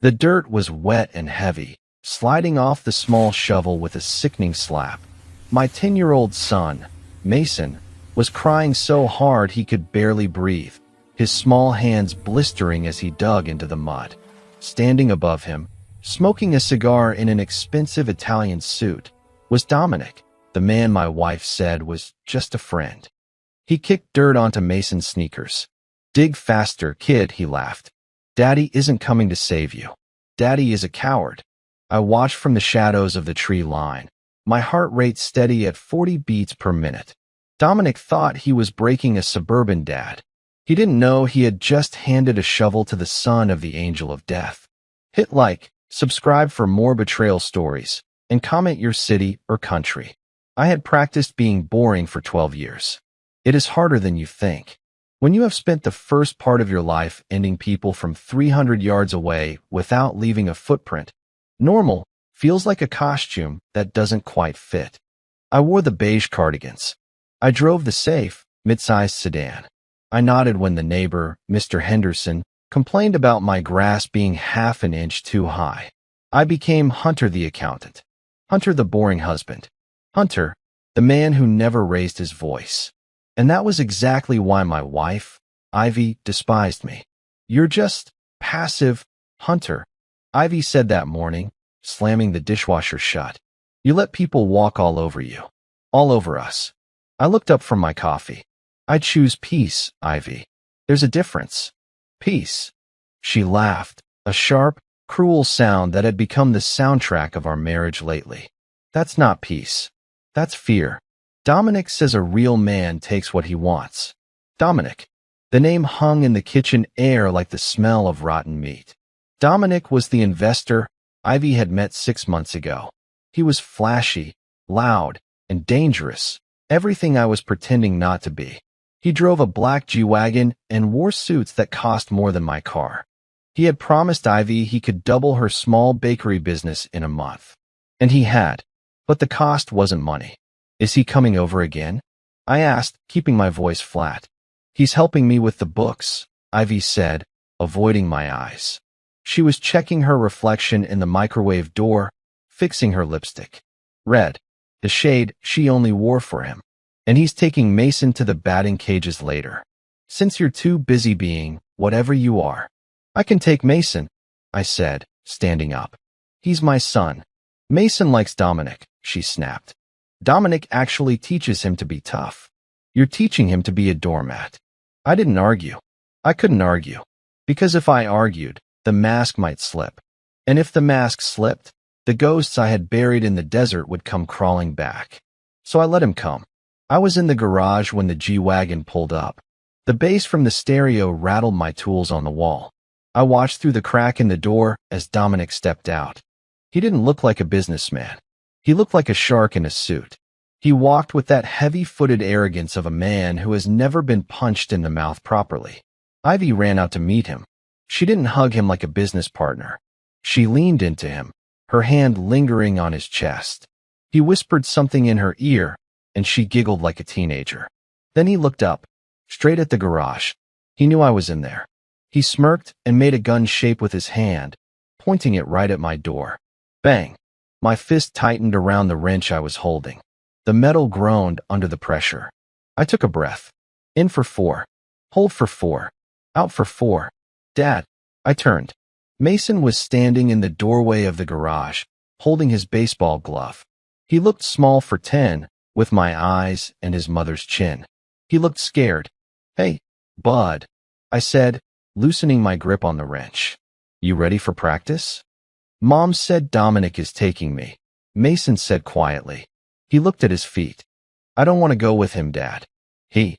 The dirt was wet and heavy, sliding off the small shovel with a sickening slap. My 10-year-old son, Mason, was crying so hard he could barely breathe, his small hands blistering as he dug into the mud. Standing above him, smoking a cigar in an expensive Italian suit, was Dominic, the man my wife said was just a friend. He kicked dirt onto Mason's sneakers. "Dig faster, kid," he laughed. "Daddy isn't coming to save you. Daddy is a coward." I watched from the shadows of the tree line, my heart rate steady at 40 beats per minute. Dominic thought he was breaking a suburban dad. He didn't know he had just handed a shovel to the son of the angel of death. Hit like, subscribe for more betrayal stories, and comment your city or country. I had practiced being boring for 12 years. It is harder than you think. When you have spent the first part of your life ending people from 300 yards away without leaving a footprint, normal feels like a costume that doesn't quite fit. I wore the beige cardigans. I drove the safe, mid-sized sedan. I nodded when the neighbor, Mr. Henderson, complained about my grass being half an inch too high. I became Hunter the accountant. Hunter the boring husband. Hunter, the man who never raised his voice. And that was exactly why my wife, Ivy, despised me. "You're just passive, Hunter," Ivy said that morning, slamming the dishwasher shut. "You let people walk all over you. All over us." I looked up from my coffee. "I choose peace, Ivy. There's a difference." "Peace." She laughed, a sharp, cruel sound that had become the soundtrack of our marriage lately. "That's not peace. That's fear. Dominic says a real man takes what he wants." Dominic. The name hung in the kitchen air like the smell of rotten meat. Dominic was the investor Ivy had met 6 months ago. He was flashy, loud, and dangerous, everything I was pretending not to be. He drove a black G-Wagon and wore suits that cost more than my car. He had promised Ivy he could double her small bakery business in a month. And he had. But the cost wasn't money. "Is he coming over again?" I asked, keeping my voice flat. "He's helping me with the books," Ivy said, avoiding my eyes. She was checking her reflection in the microwave door, fixing her lipstick. Red, the shade she only wore for him. "And he's taking Mason to the batting cages later. Since you're too busy being whatever you are." "I can take Mason," I said, standing up. "He's my son." "Mason likes Dominic," she snapped. "Dominic actually teaches him to be tough. You're teaching him to be a doormat." I didn't argue. I couldn't argue. Because if I argued, the mask might slip. And if the mask slipped, the ghosts I had buried in the desert would come crawling back. So I let him come. I was in the garage when the G-Wagon pulled up. The bass from the stereo rattled my tools on the wall. I watched through the crack in the door as Dominic stepped out. He didn't look like a businessman. He looked like a shark in a suit. He walked with that heavy-footed arrogance of a man who has never been punched in the mouth properly. Ivy ran out to meet him. She didn't hug him like a business partner. She leaned into him, her hand lingering on his chest. He whispered something in her ear, and she giggled like a teenager. Then he looked up, straight at the garage. He knew I was in there. He smirked and made a gun shape with his hand, pointing it right at my door. Bang! My fist tightened around the wrench I was holding. The metal groaned under the pressure. I took a breath. In for 4. Hold for 4. Out for 4. "Dad." I turned. Mason was standing in the doorway of the garage, holding his baseball glove. He looked small for 10, with my eyes and his mother's chin. He looked scared. "Hey, bud," I said, loosening my grip on the wrench. "You ready for practice?" "Mom said Dominic is taking me," Mason said quietly. He looked at his feet. "I don't want to go with him, Dad. He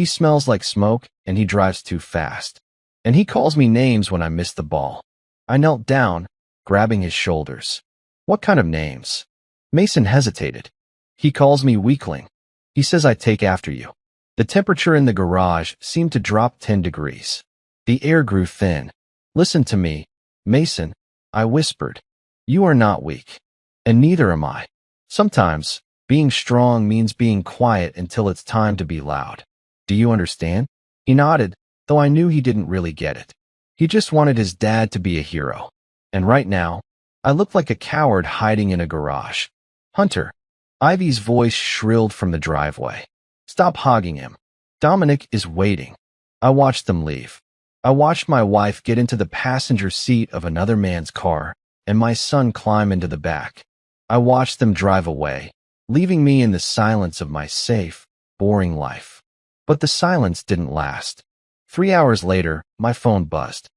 smells like smoke, and he drives too fast. And he calls me names when I miss the ball." I knelt down, grabbing his shoulders. "What kind of names?" Mason hesitated. "He calls me weakling. He says I take after you." The temperature in the garage seemed to drop 10 degrees. The air grew thin. "Listen to me, Mason," I whispered. "You are not weak. And neither am I. Sometimes, being strong means being quiet until it's time to be loud. Do you understand?" He nodded, though I knew he didn't really get it. He just wanted his dad to be a hero. And right now, I look like a coward hiding in a garage. Hunter. Ivy's voice shrilled from the driveway. Stop hogging him. Dominic is waiting. I watched them leave. I watched my wife get into the passenger seat of another man's car, and my son climb into the back. I watched them drive away, leaving me in the silence of my safe, boring life. But the silence didn't last. 3 hours later, my phone buzzed.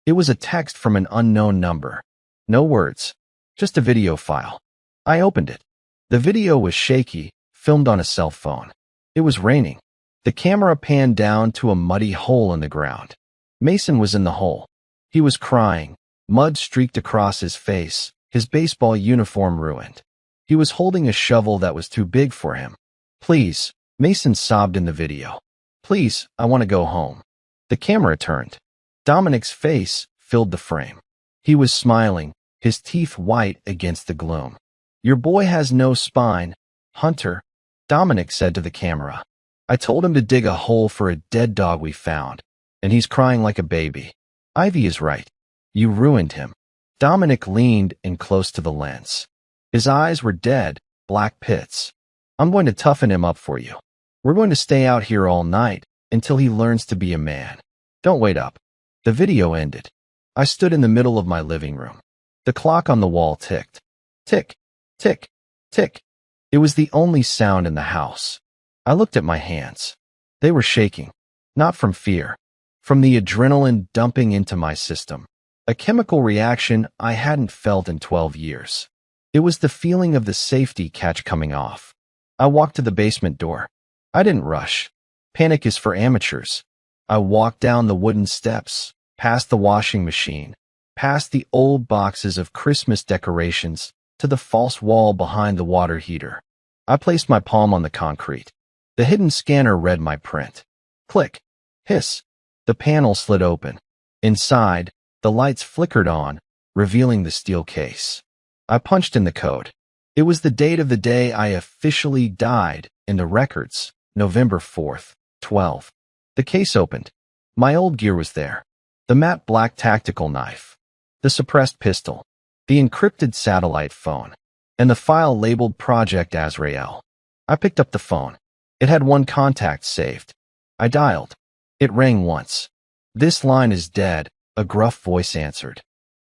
It was a text from an unknown number. No words, just a video file. I opened it. The video was shaky, filmed on a cell phone. It was raining. The camera panned down to a muddy hole in the ground. Mason was in the hole. He was crying. Mud streaked across his face, his baseball uniform ruined. He was holding a shovel that was too big for him. Please, Mason sobbed in the video. Please, I want to go home. The camera turned. Dominic's face filled the frame. He was smiling, his teeth white against the gloom. Your boy has no spine, Hunter, Dominic said to the camera. I told him to dig a hole for a dead dog we found, and he's crying like a baby. Ivy is right. You ruined him. Dominic leaned in close to the lens. His eyes were dead, black pits. I'm going to toughen him up for you. We're going to stay out here all night until he learns to be a man. Don't wait up. The video ended. I stood in the middle of my living room. The clock on the wall ticked. Tick, tick, tick. It was the only sound in the house. I looked at my hands. They were shaking, not from fear, from the adrenaline dumping into my system, a chemical reaction I hadn't felt in 12 years. It was the feeling of the safety catch coming off. I walked to the basement door. I didn't rush. Panic is for amateurs. I walked down the wooden steps, past the washing machine, past the old boxes of Christmas decorations, to the false wall behind the water heater. I placed my palm on the concrete. The hidden scanner read my print. Click. Hiss. The panel slid open. Inside, the lights flickered on, revealing the steel case. I punched in the code. It was the date of the day I officially died in the records, November 4th, 12. The case opened. My old gear was there. The matte black tactical knife, the suppressed pistol, the encrypted satellite phone, and the file labeled Project Azrael. I picked up the phone. It had one contact saved. I dialed. It rang once. This line is dead, a gruff voice answered.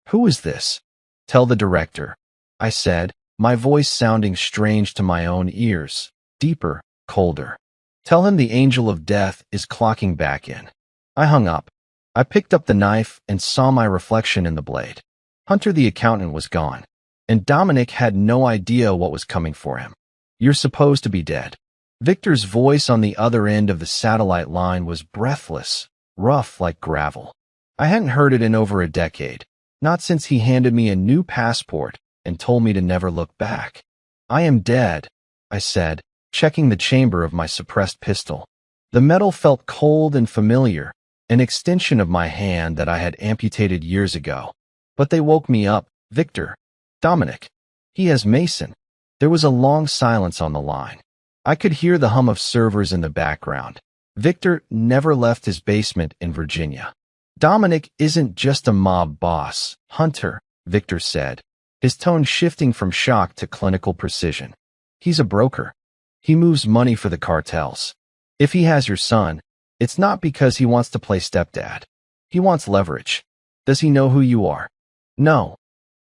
Who is this? Tell the director, I said, my voice sounding strange to my own ears, deeper, colder. Tell him the angel of death is clocking back in. I hung up. I picked up the knife and saw my reflection in the blade. Hunter the accountant was gone, and Dominic had no idea what was coming for him. You're supposed to be dead. Victor's voice on the other end of the satellite line was breathless, rough like gravel. I hadn't heard it in over a decade, not since he handed me a new passport and told me to never look back. I am dead, I said, checking the chamber of my suppressed pistol. The metal felt cold and familiar, an extension of my hand that I had amputated years ago. But they woke me up. Victor. Dominic. He has Mason. There was a long silence on the line. I could hear the hum of servers in the background. Victor never left his basement in Virginia. Dominic isn't just a mob boss, Hunter, Victor said, his tone shifting from shock to clinical precision. He's a broker. He moves money for the cartels. If he has your son, it's not because he wants to play stepdad. He wants leverage. Does he know who you are? No,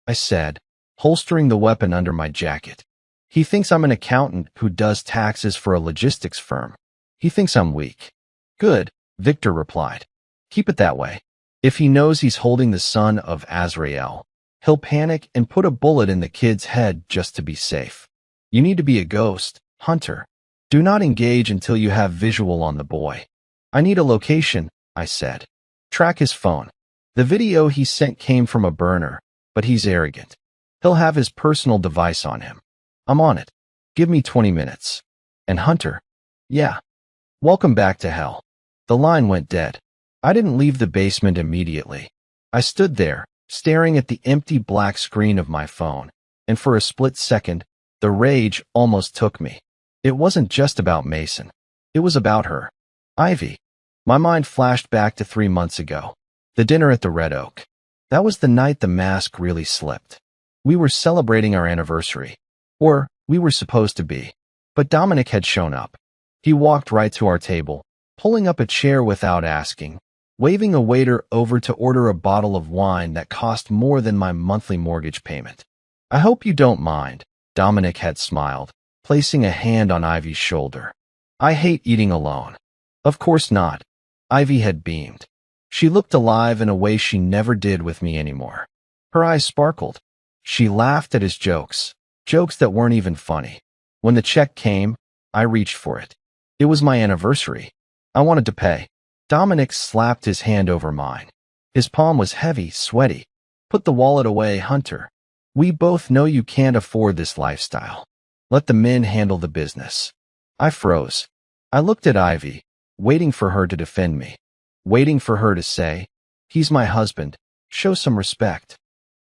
I said, holstering the weapon under my jacket. He thinks I'm an accountant who does taxes for a logistics firm. He thinks I'm weak. Good, Victor replied. Keep it that way. If he knows he's holding the son of Azrael, he'll panic and put a bullet in the kid's head just to be safe. You need to be a ghost, Hunter. Do not engage until you have visual on the boy. I need a location, I said. Track his phone. The video he sent came from a burner, but he's arrogant. He'll have his personal device on him. I'm on it. Give me 20 minutes. And Hunter? Yeah. Welcome back to hell. The line went dead. I didn't leave the basement immediately. I stood there, staring at the empty black screen of my phone, and for a split second, the rage almost took me. It wasn't just about Mason. It was about her. Ivy. My mind flashed back to 3 months ago. The dinner at the Red Oak. That was the night the mask really slipped. We were celebrating our anniversary. Or, we were supposed to be. But Dominic had shown up. He walked right to our table, pulling up a chair without asking, waving a waiter over to order a bottle of wine that cost more than my monthly mortgage payment. "I hope you don't mind," Dominic had smiled, placing a hand on Ivy's shoulder. "I hate eating alone." "Of course not." Ivy had beamed. She looked alive in a way she never did with me anymore. Her eyes sparkled. She laughed at his jokes that weren't even funny. When the check came, I reached for it. It was my anniversary. I wanted to pay. Dominic slapped his hand over mine. His palm was heavy, sweaty. "Put the wallet away, Hunter. We both know you can't afford this lifestyle. Let the men handle the business." I froze. I looked at Ivy, waiting for her to defend me, waiting for her to say, "He's my husband. Show some respect."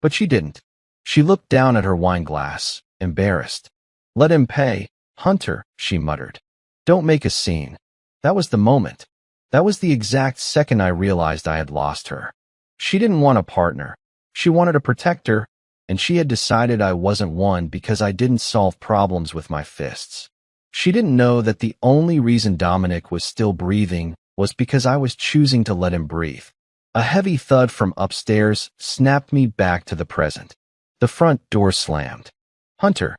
But she didn't. She looked down at her wine glass, embarrassed. "Let him pay, Hunter," she muttered. "Don't make a scene." That was the moment. That was the exact second I realized I had lost her. She didn't want a partner. She wanted a protector, and she had decided I wasn't one because I didn't solve problems with my fists. She didn't know that the only reason Dominic was still breathing was because I was choosing to let him breathe. A heavy thud from upstairs snapped me back to the present. The front door slammed. "Hunter."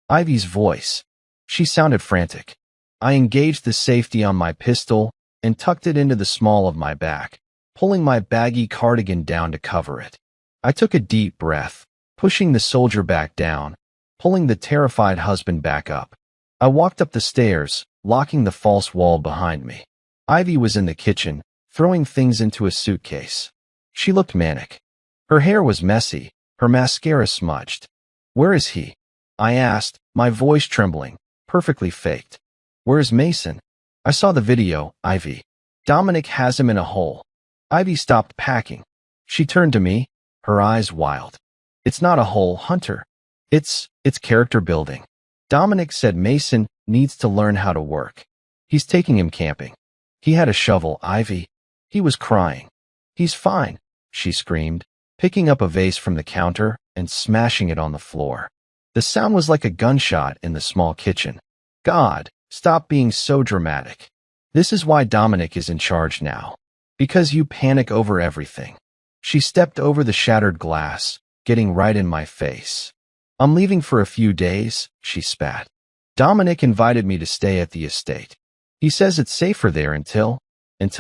Ivy's voice. She sounded frantic. I engaged the safety on my pistol and tucked it into the small of my back, pulling my baggy cardigan down to cover it. I took a deep breath, pushing the soldier back down, pulling the terrified husband back up. I walked up the stairs, locking the false wall behind me. Ivy was in the kitchen, throwing things into a suitcase. She looked manic. Her hair was messy, her mascara smudged. "Where is he?" I asked, my voice trembling, perfectly faked. "Where's Mason?" "I saw the video, Ivy. Dominic has him in a hole." Ivy stopped packing. She turned to me, her eyes wild. "It's not a hole, Hunter. It's character building. Dominic said Mason needs to learn how to work. He's taking him camping. He had a shovel, Ivy." He was crying. "He's fine," she screamed, picking up a vase from the counter and smashing it on the floor. The sound was like a gunshot in the small kitchen. "God, stop being so dramatic. This is why Dominic is in charge now. Because you panic over everything." She stepped over the shattered glass, getting right in my face. "I'm leaving for a few days," she spat. "Dominic invited me to stay at the estate. He says it's safer there until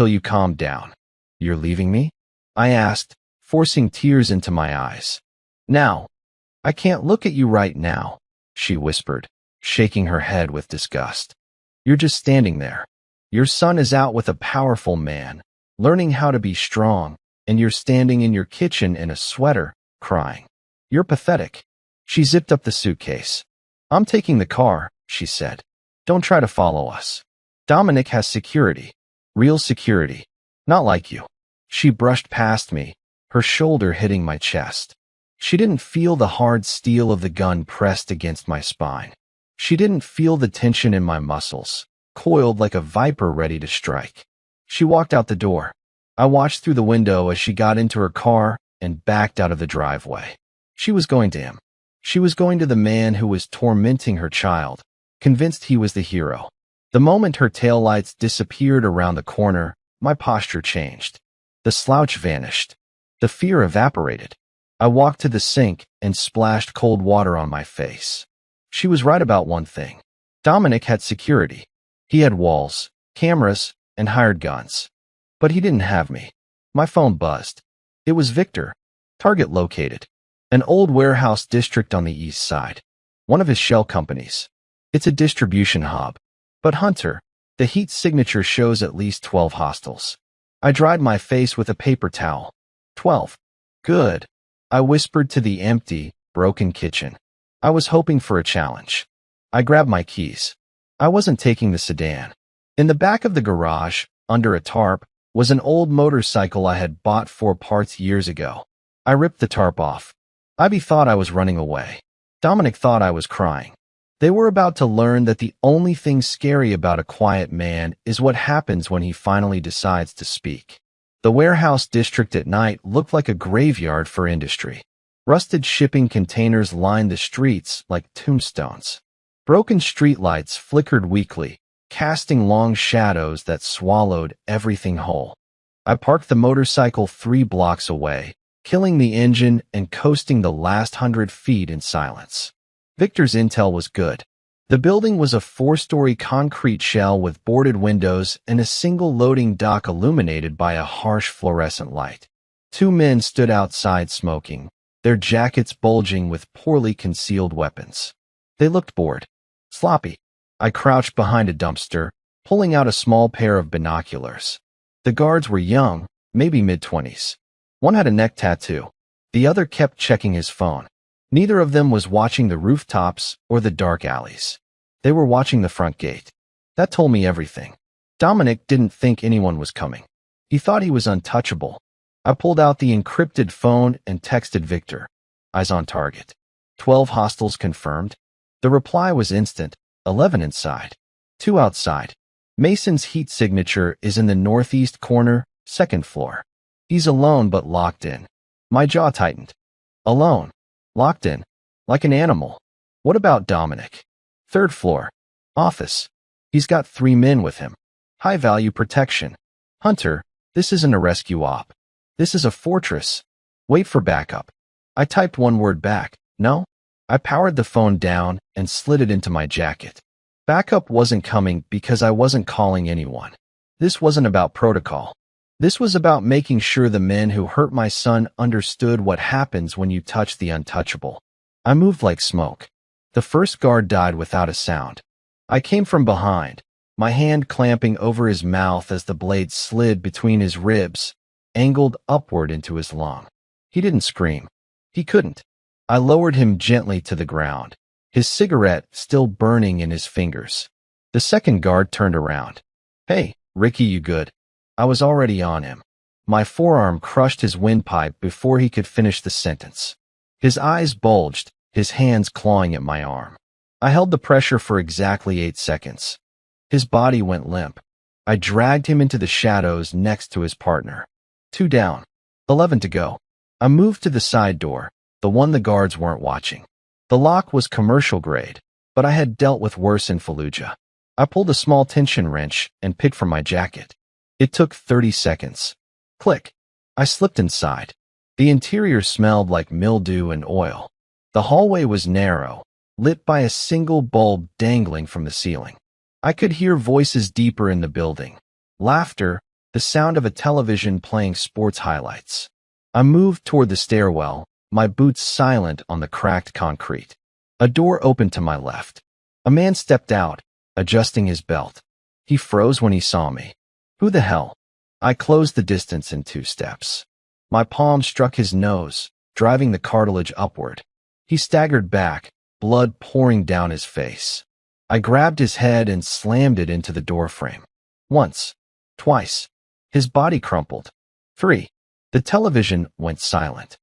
you calm down." "You're leaving me?" I asked, forcing tears into my eyes. "Now." "I can't look at you right now," she whispered, shaking her head with disgust. "You're just standing there. Your son is out with a powerful man, learning how to be strong, and you're standing in your kitchen in a sweater, crying. You're pathetic." She zipped up the suitcase. "I'm taking the car," she said. "Don't try to follow us. Dominic has security. Real security. Not like you." She brushed past me, her shoulder hitting my chest. She didn't feel the hard steel of the gun pressed against my spine. She didn't feel the tension in my muscles, coiled like a viper ready to strike. She walked out the door. I watched through the window as she got into her car and backed out of the driveway. She was going to him. She was going to the man who was tormenting her child, convinced he was the hero. The moment her taillights disappeared around the corner, my posture changed. The slouch vanished. The fear evaporated. I walked to the sink and splashed cold water on my face. She was right about one thing. Dominic had security. He had walls, cameras, and hired guns. But he didn't have me. My phone buzzed. It was Victor. Target located. An old warehouse district on the east side. One of his shell companies. It's a distribution hub. But Hunter, the heat signature shows at least 12 hostiles. I dried my face with a paper towel. 12. Good. I whispered to the empty, broken kitchen. I was hoping for a challenge. I grabbed my keys. I wasn't taking the sedan. In the back of the garage, under a tarp, was an old motorcycle I had bought for parts years ago. I ripped the tarp off. Ivy thought I was running away. Dominic thought I was crying. They were about to learn that the only thing scary about a quiet man is what happens when he finally decides to speak. The warehouse district at night looked like a graveyard for industry. Rusted shipping containers lined the streets like tombstones. Broken streetlights flickered weakly, casting long shadows that swallowed everything whole. I parked the motorcycle 3 blocks away, killing the engine and coasting the last 100 feet in silence. Victor's intel was good. The building was a 4-story concrete shell with boarded windows and a single loading dock illuminated by a harsh fluorescent light. 2 men stood outside smoking, their jackets bulging with poorly concealed weapons. They looked bored. Sloppy. I crouched behind a dumpster, pulling out a small pair of binoculars. The guards were young, maybe mid-20s. One had a neck tattoo. The other kept checking his phone. Neither of them was watching the rooftops or the dark alleys. They were watching the front gate. That told me everything. Dominic didn't think anyone was coming. He thought he was untouchable. I pulled out the encrypted phone and texted Victor. Eyes on target. 12 hostiles confirmed. The reply was instant. 11 inside. 2 outside. Mason's heat signature is in the northeast corner, 2nd floor. He's alone but locked in. My jaw tightened. Alone. Locked in. Like an animal. What about Dominic? 3rd floor. Office. He's got 3 men with him. High-value protection. Hunter, this isn't a rescue op. This is a fortress. Wait for backup. I typed one word back. No? I powered the phone down and slid it into my jacket. Backup wasn't coming because I wasn't calling anyone. This wasn't about protocol. This was about making sure the men who hurt my son understood what happens when you touch the untouchable. I moved like smoke. The first guard died without a sound. I came from behind, my hand clamping over his mouth as the blade slid between his ribs, angled upward into his lung. He didn't scream. He couldn't. I lowered him gently to the ground, his cigarette still burning in his fingers. The second guard turned around. Hey, Ricky, you good? I was already on him. My forearm crushed his windpipe before he could finish the sentence. His eyes bulged, his hands clawing at my arm. I held the pressure for exactly 8 seconds. His body went limp. I dragged him into the shadows next to his partner. 2 down. 11 to go. I moved to the side door, the one the guards weren't watching. The lock was commercial grade, but I had dealt with worse in Fallujah. I pulled a small tension wrench and picked from my jacket. It took 30 seconds. Click. I slipped inside. The interior smelled like mildew and oil. The hallway was narrow, lit by a single bulb dangling from the ceiling. I could hear voices deeper in the building. Laughter, the sound of a television playing sports highlights. I moved toward the stairwell, my boots silent on the cracked concrete. A door opened to my left. A man stepped out, adjusting his belt. He froze when he saw me. Who the hell? I closed the distance in 2 steps. My palm struck his nose, driving the cartilage upward. He staggered back, blood pouring down his face. I grabbed his head and slammed it into the doorframe. Once. Twice. His body crumpled. 3. The television went silent.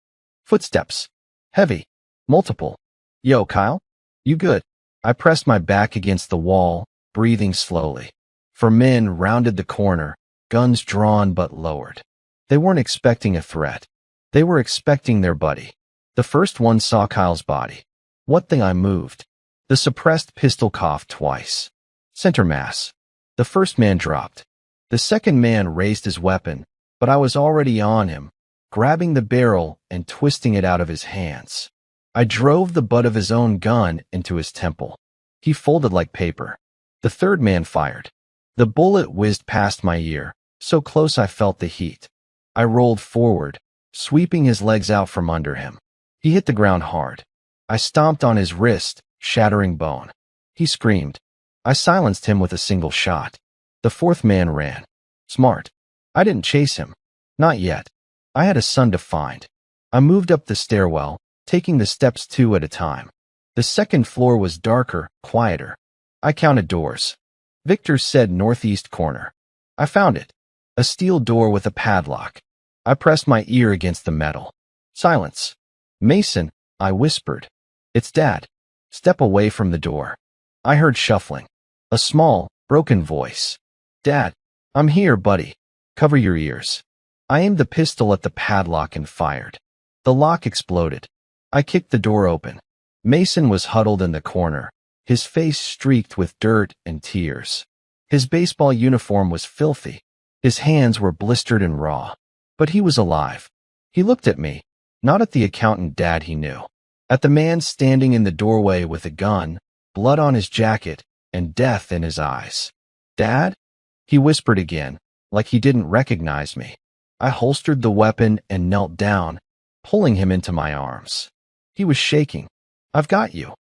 Footsteps. Heavy. Multiple. Yo, Kyle? You good? I pressed my back against the wall, breathing slowly. 4 men rounded the corner, guns drawn but lowered. They weren't expecting a threat. They were expecting their buddy. The first one saw Kyle's body. What thing I moved? The suppressed pistol coughed twice. Center mass. The first man dropped. The second man raised his weapon, but I was already on him, grabbing the barrel and twisting it out of his hands. I drove the butt of his own gun into his temple. He folded like paper. The third man fired. The bullet whizzed past my ear, so close I felt the heat. I rolled forward, sweeping his legs out from under him. He hit the ground hard. I stomped on his wrist, shattering bone. He screamed. I silenced him with a single shot. The fourth man ran. Smart. I didn't chase him. Not yet. I had a son to find. I moved up the stairwell, taking the steps 2 at a time. The second floor was darker, quieter. I counted doors. Victor said northeast corner. I found it. A steel door with a padlock. I pressed my ear against the metal. Silence. Mason, I whispered. It's Dad. Step away from the door. I heard shuffling. A small, broken voice. Dad, I'm here, buddy. Cover your ears. I aimed the pistol at the padlock and fired. The lock exploded. I kicked the door open. Mason was huddled in the corner, his face streaked with dirt and tears. His baseball uniform was filthy. His hands were blistered and raw. But he was alive. He looked at me, not at the accountant dad he knew, at the man standing in the doorway with a gun, blood on his jacket, and death in his eyes. "Dad?" He whispered again, like he didn't recognize me. I holstered the weapon and knelt down, pulling him into my arms. He was shaking. "I've got you,"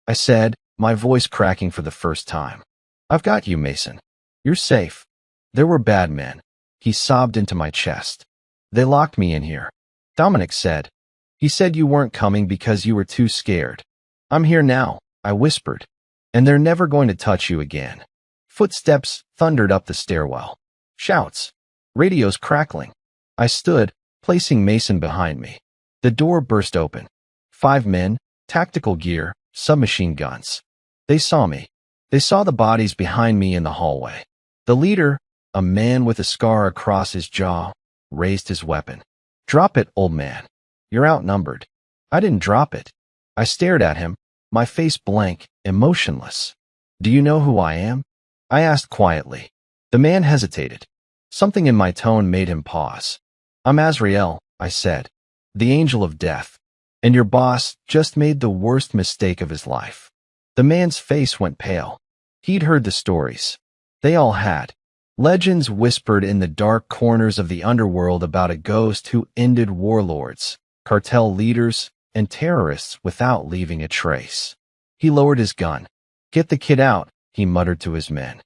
I said, my voice cracking for the first time. "I've got you, Mason. You're safe. There were bad men." He sobbed into my chest. "They locked me in here," Dominic said. "He said you weren't coming because you were too scared. I'm here now," I whispered. "And they're never going to touch you again." Footsteps thundered up the stairwell. Shouts. Radios crackling. I stood, placing Mason behind me. The door burst open. 5 men, tactical gear, submachine guns. They saw me. They saw the bodies behind me in the hallway. The leader, a man with a scar across his jaw, raised his weapon. "Drop it, old man. You're outnumbered." I didn't drop it. I stared at him, my face blank, emotionless. "Do you know who I am?" I asked quietly. The man hesitated. Something in my tone made him pause. "I'm Azrael," I said, "the angel of death. And your boss just made the worst mistake of his life." The man's face went pale. He'd heard the stories. They all had. Legends whispered in the dark corners of the underworld about a ghost who ended warlords, cartel leaders, and terrorists without leaving a trace. He lowered his gun. "Get the kid out," he muttered to his men.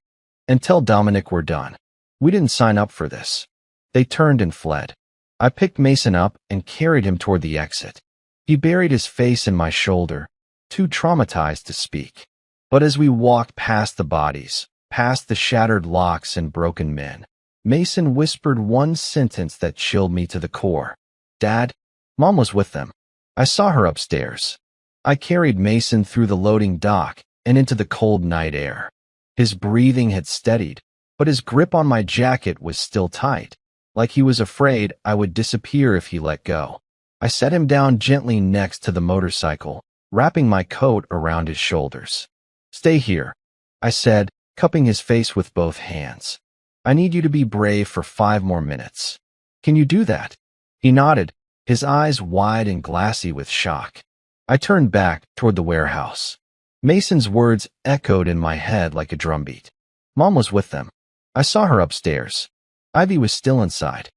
"And tell Dominic we're done. We didn't sign up for this." They turned and fled. I picked Mason up and carried him toward the exit. He buried his face in my shoulder, too traumatized to speak. But as we walked past the bodies, past the shattered locks and broken men, Mason whispered one sentence that chilled me to the core. "Dad, Mom was with them. I saw her upstairs." I carried Mason through the loading dock and into the cold night air. His breathing had steadied, but his grip on my jacket was still tight, like he was afraid I would disappear if he let go. I set him down gently next to the motorcycle, wrapping my coat around his shoulders. "Stay here," I said, cupping his face with both hands. "I need you to be brave for 5 more minutes. Can you do that?" He nodded, his eyes wide and glassy with shock. I turned back toward the warehouse. Mason's words echoed in my head like a drumbeat. "Mom was with them. I saw her upstairs. Ivy was still inside.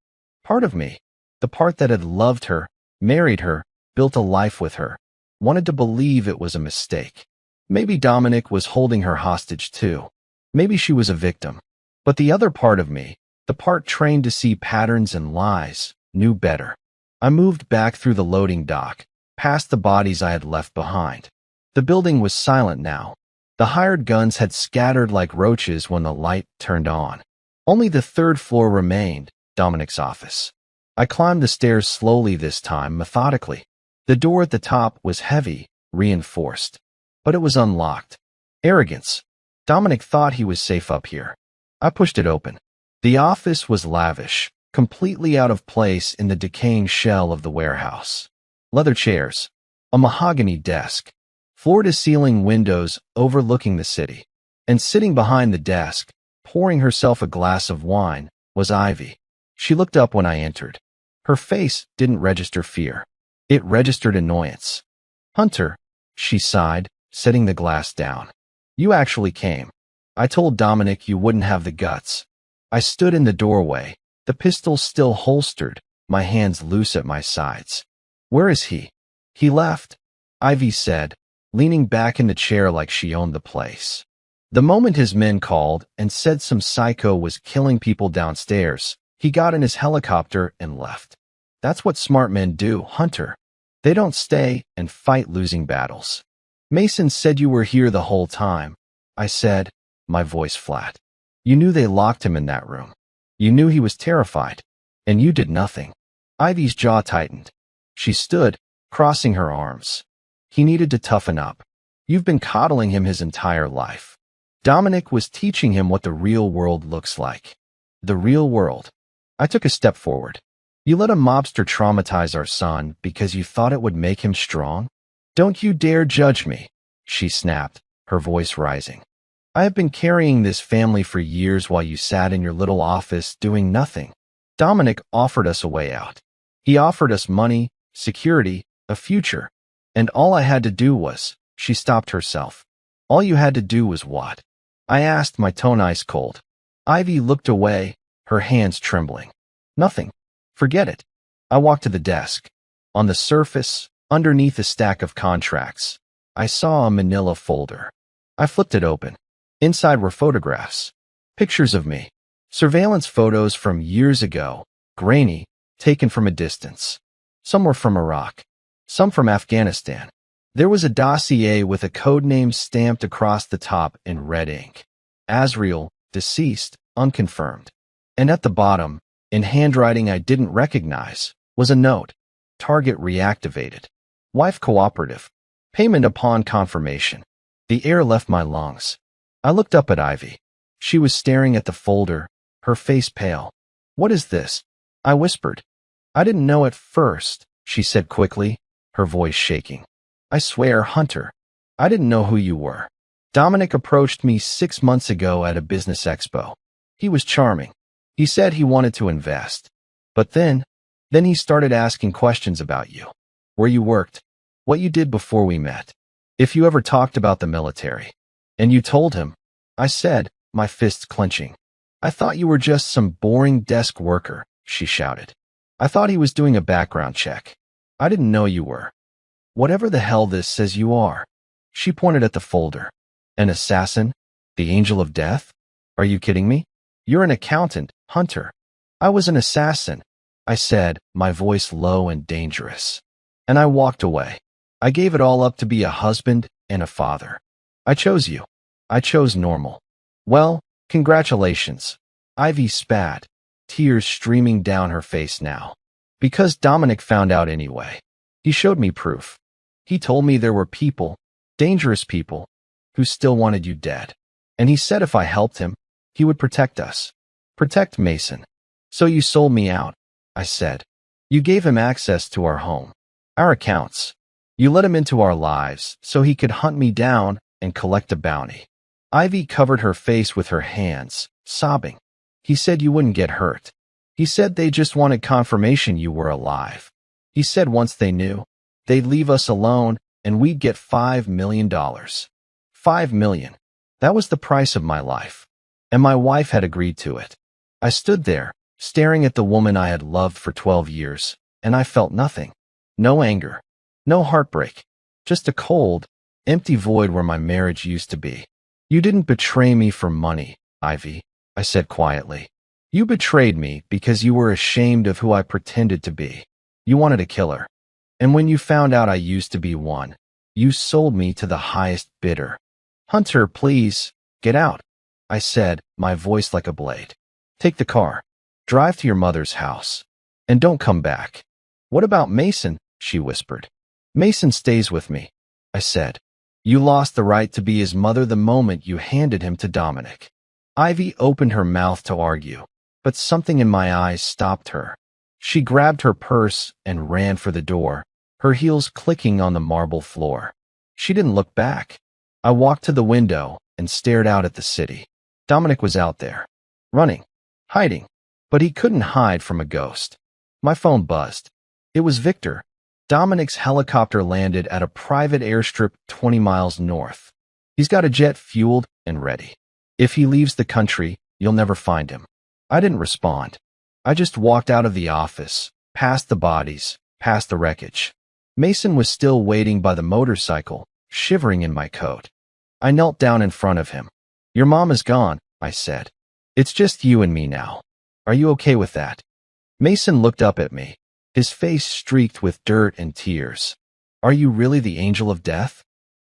Part of me, the part that had loved her, married her, built a life with her, wanted to believe it was a mistake. Maybe Dominic was holding her hostage too. Maybe she was a victim. But the other part of me, the part trained to see patterns and lies, knew better. I moved back through the loading dock, past the bodies I had left behind. The building was silent now. The hired guns had scattered like roaches when the light turned on. Only the 3rd floor remained, Dominic's office. I climbed the stairs slowly this time, methodically. The door at the top was heavy, reinforced. But it was unlocked. Arrogance. Dominic thought he was safe up here. I pushed it open. The office was lavish, completely out of place in the decaying shell of the warehouse. Leather chairs. A mahogany desk. Floor-to-ceiling windows overlooking the city. And sitting behind the desk, pouring herself a glass of wine, was Ivy. She looked up when I entered. Her face didn't register fear. It registered annoyance. "Hunter," she sighed, setting the glass down. "You actually came. I told Dominic you wouldn't have the guts." I stood in the doorway, the pistol still holstered, my hands loose at my sides. "Where is he?" "He left," Ivy said, leaning back in the chair like she owned the place. The moment his men called and said some psycho was killing people downstairs, he got in his helicopter and left. That's what smart men do, Hunter. They don't stay and fight losing battles. "Mason said you were here the whole time," I said, my voice flat. "You knew they locked him in that room. You knew he was terrified. And you did nothing." Ivy's jaw tightened. She stood, crossing her arms. "He needed to toughen up. You've been coddling him his entire life. Dominic was teaching him what the real world looks like." "The real world." I took a step forward. You let a mobster traumatize our son because you thought it would make him strong? Don't you dare judge me, she snapped, her voice rising. I have been carrying this family for years while you sat in your little office doing nothing. Dominic offered us a way out. He offered us money, security, a future. And all I had to do was, she stopped herself. All you had to do was what? I asked, my tone ice cold. Ivy looked away, her hands trembling. Nothing. Forget it. I walked to the desk. On the surface, underneath a stack of contracts, I saw a manila folder. I flipped it open. Inside were photographs. Pictures of me. Surveillance photos from years ago, grainy, taken from a distance. Some were from Iraq. Some from Afghanistan. There was a dossier with a code name stamped across the top in red ink. Azriel, deceased, unconfirmed. And at the bottom, in handwriting I didn't recognize, was a note. Target reactivated. Wife cooperative. Payment upon confirmation. The air left my lungs. I looked up at Ivy. She was staring at the folder, her face pale. What is this? I whispered. I didn't know at first, she said quickly, her voice shaking. I swear, Hunter, I didn't know who you were. Dominic approached me 6 months ago at a business expo. He was charming. He said he wanted to invest. But then he started asking questions about you. Where you worked. What you did before we met. If you ever talked about the military. And you told him. I said, my fists clenching. I thought you were just some boring desk worker, she shouted. I thought he was doing a background check. I didn't know you were. Whatever the hell this says you are. She pointed at the folder. An assassin? The angel of death? Are you kidding me? You're an accountant, Hunter. I was an assassin, I said, my voice low and dangerous. And I walked away. I gave it all up to be a husband and a father. I chose you. I chose normal. Well, congratulations. Ivy spat, tears streaming down her face now. Because Dominic found out anyway. He showed me proof. He told me there were people, dangerous people, who still wanted you dead. And he said if I helped him, he would protect us. Protect Mason. So you sold me out, I said. You gave him access to our home, our accounts. You let him into our lives so he could hunt me down and collect a bounty. Ivy covered her face with her hands, sobbing. He said you wouldn't get hurt. He said they just wanted confirmation you were alive. He said once they knew, they'd leave us alone and we'd get $5 million. $5 million. That was the price of my life. And my wife had agreed to it. I stood there, staring at the woman I had loved for 12 years, and I felt nothing. No anger. No heartbreak. Just a cold, empty void where my marriage used to be. You didn't betray me for money, Ivy, I said quietly. You betrayed me because you were ashamed of who I pretended to be. You wanted a killer. And when you found out I used to be one, you sold me to the highest bidder. Hunter, please, get out, I said, my voice like a blade. Take the car. Drive to your mother's house. And don't come back. What about Mason? She whispered. Mason stays with me, I said. You lost the right to be his mother the moment you handed him to Dominic. Ivy opened her mouth to argue, but something in my eyes stopped her. She grabbed her purse and ran for the door, her heels clicking on the marble floor. She didn't look back. I walked to the window and stared out at the city. Dominic was out there, running, hiding, but he couldn't hide from a ghost. My phone buzzed. It was Victor. Dominic's helicopter landed at a private airstrip 20 miles north. He's got a jet fueled and ready. If he leaves the country, you'll never find him. I didn't respond. I just walked out of the office, past the bodies, past the wreckage. Mason was still waiting by the motorcycle, shivering in my coat. I knelt down in front of him. Your mom is gone, I said. It's just you and me now. Are you okay with that? Mason looked up at me, his face streaked with dirt and tears. Are you really the angel of death?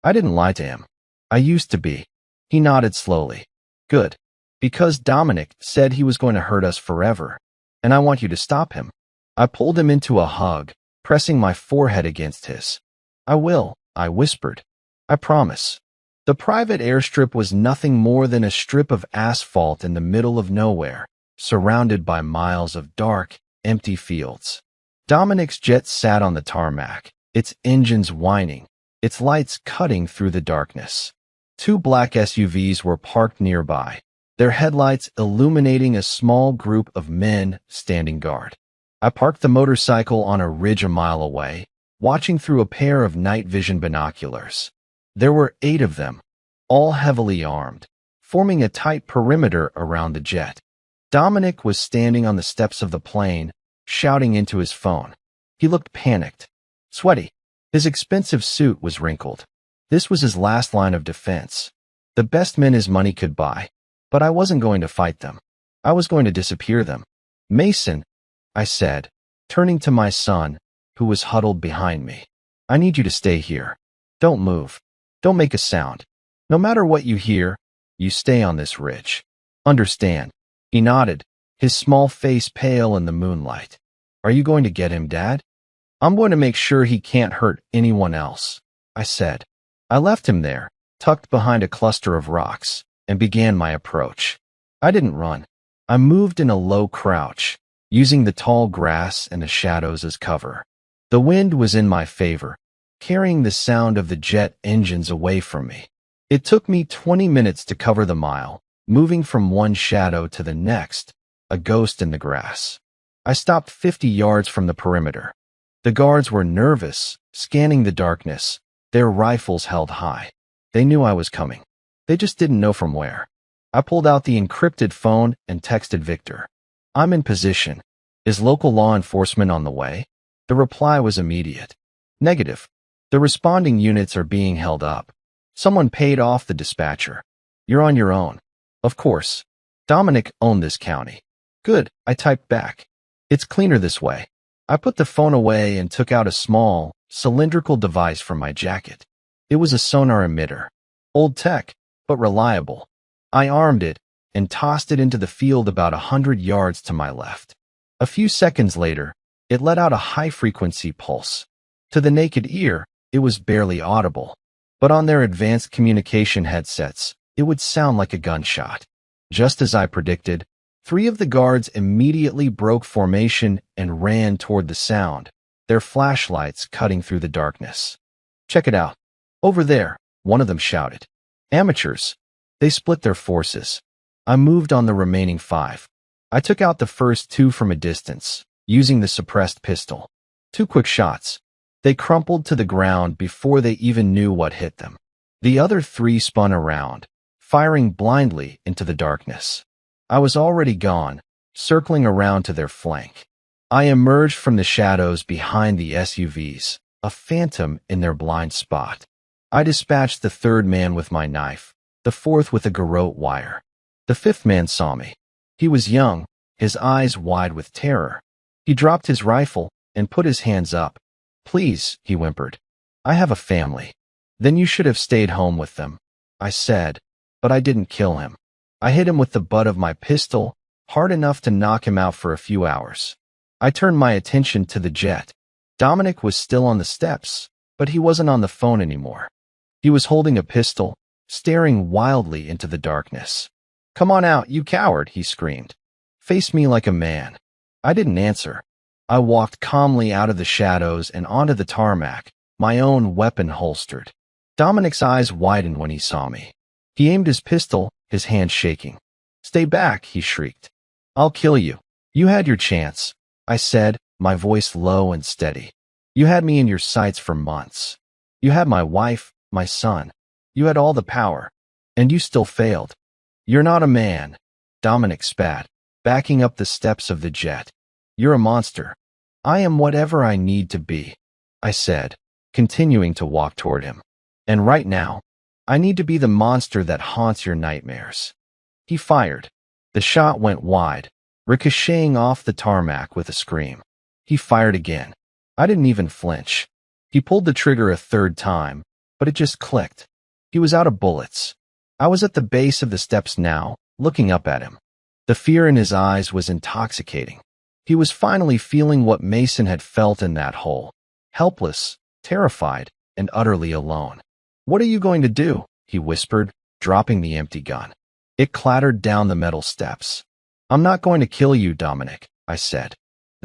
I didn't lie to him. I used to be. He nodded slowly. Good. Because Dominic said he was going to hurt us forever, and I want you to stop him. I pulled him into a hug, pressing my forehead against his. I will, I whispered. I promise. The private airstrip was nothing more than a strip of asphalt in the middle of nowhere, surrounded by miles of dark, empty fields. Dominic's jet sat on the tarmac, its engines whining, its lights cutting through the darkness. Two black SUVs were parked nearby, their headlights illuminating a small group of men standing guard. I parked the motorcycle on a ridge a mile away, watching through a pair of night vision binoculars. There were 8 of them, all heavily armed, forming a tight perimeter around the jet. Dominic was standing on the steps of the plane, shouting into his phone. He looked panicked, sweaty. His expensive suit was wrinkled. This was his last line of defense. The best men his money could buy. But I wasn't going to fight them. I was going to disappear them. Mason, I said, turning to my son, who was huddled behind me. I need you to stay here. Don't move. Don't make a sound. No matter what you hear, you stay on this ridge. Understand? He nodded, his small face pale in the moonlight. Are you going to get him, Dad? I'm going to make sure he can't hurt anyone else, I said. I left him there, tucked behind a cluster of rocks, and began my approach. I didn't run. I moved in a low crouch, using the tall grass and the shadows as cover. The wind was in my favor, carrying the sound of the jet engines away from me. It took me 20 minutes to cover the mile, moving from one shadow to the next, a ghost in the grass. I stopped 50 yards from the perimeter. The guards were nervous, scanning the darkness, their rifles held high. They knew I was coming. They just didn't know from where. I pulled out the encrypted phone and texted Victor. I'm in position. Is local law enforcement on the way? The reply was immediate. Negative. The responding units are being held up. Someone paid off the dispatcher. You're on your own. Of course. Dominic owned this county. Good, I typed back. It's cleaner this way. I put the phone away and took out a small, cylindrical device from my jacket. It was a sonar emitter. Old tech, but reliable. I armed it and tossed it into the field about 100 yards to my left. A few seconds later, it let out a high-frequency pulse. To the naked ear, it was barely audible, but on their advanced communication headsets, it would sound like a gunshot. Just as I predicted, 3 of the guards immediately broke formation and ran toward the sound, their flashlights cutting through the darkness. Check it out. Over there, one of them shouted. Amateurs. They split their forces. I moved on the remaining 5. I took out the first 2 from a distance, using the suppressed pistol. 2 quick shots. They crumpled to the ground before they even knew what hit them. The other 3 spun around, firing blindly into the darkness. I was already gone, circling around to their flank. I emerged from the shadows behind the SUVs, a phantom in their blind spot. I dispatched the 3rd man with my knife, the 4th with a garrote wire. The 5th man saw me. He was young, his eyes wide with terror. He dropped his rifle and put his hands up. Please, he whimpered. I have a family. Then you should have stayed home with them, I said, but I didn't kill him. I hit him with the butt of my pistol, hard enough to knock him out for a few hours. I turned my attention to the jet. Dominic was still on the steps, but he wasn't on the phone anymore. He was holding a pistol, staring wildly into the darkness. Come on out, you coward, he screamed. Face me like a man. I didn't answer. I walked calmly out of the shadows and onto the tarmac, my own weapon holstered. Dominic's eyes widened when he saw me. He aimed his pistol, his hand shaking. Stay back, he shrieked. I'll kill you. You had your chance, I said, my voice low and steady. You had me in your sights for months. You had my wife, my son. You had all the power, and you still failed. You're not a man, Dominic spat, backing up the steps of the jet. You're a monster. I am whatever I need to be, I said, continuing to walk toward him. And right now, I need to be the monster that haunts your nightmares. He fired. The shot went wide, ricocheting off the tarmac with a scream. He fired again. I didn't even flinch. He pulled the trigger a 3rd time, but it just clicked. He was out of bullets. I was at the base of the steps now, looking up at him. The fear in his eyes was intoxicating. He was finally feeling what Mason had felt in that hole. Helpless, terrified, and utterly alone. What are you going to do? He whispered, dropping the empty gun. It clattered down the metal steps. I'm not going to kill you, Dominic, I said.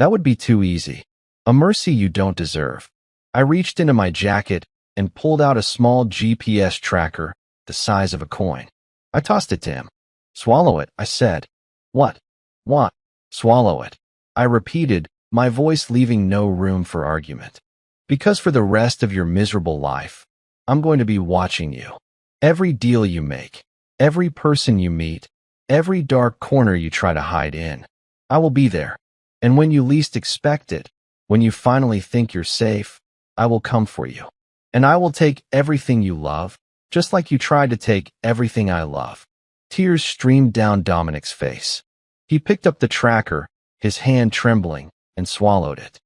That would be too easy. A mercy you don't deserve. I reached into my jacket and pulled out a small GPS tracker the size of a coin. I tossed it to him. Swallow it, I said. What? What? Swallow it. I repeated, my voice leaving no room for argument. Because for the rest of your miserable life, I'm going to be watching you. Every deal you make, every person you meet, every dark corner you try to hide in. I will be there. And when you least expect it, when you finally think you're safe, I will come for you. And I will take everything you love, just like you tried to take everything I love. Tears streamed down Dominic's face. He picked up the tracker, his hand trembling, and swallowed it.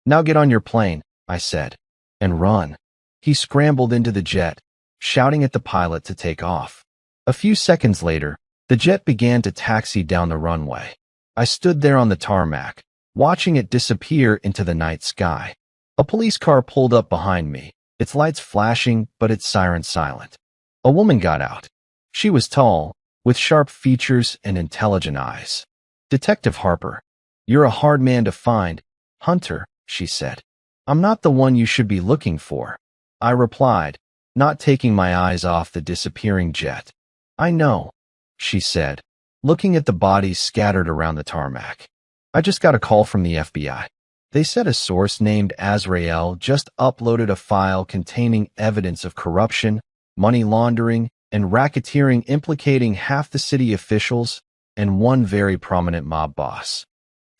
Now get on your plane, I said, and run. He scrambled into the jet, shouting at the pilot to take off. A few seconds later, the jet began to taxi down the runway. I stood there on the tarmac, watching it disappear into the night sky. A police car pulled up behind me, its lights flashing but its siren silent. A woman got out. She was tall, with sharp features and intelligent eyes. Detective Harper, you're a hard man to find, Hunter, she said. I'm not the one you should be looking for, I replied, not taking my eyes off the disappearing jet. I know, she said, looking at the bodies scattered around the tarmac. I just got a call from the FBI. They said a source named Azrael just uploaded a file containing evidence of corruption, money laundering, and racketeering implicating half the city officials and one very prominent mob boss.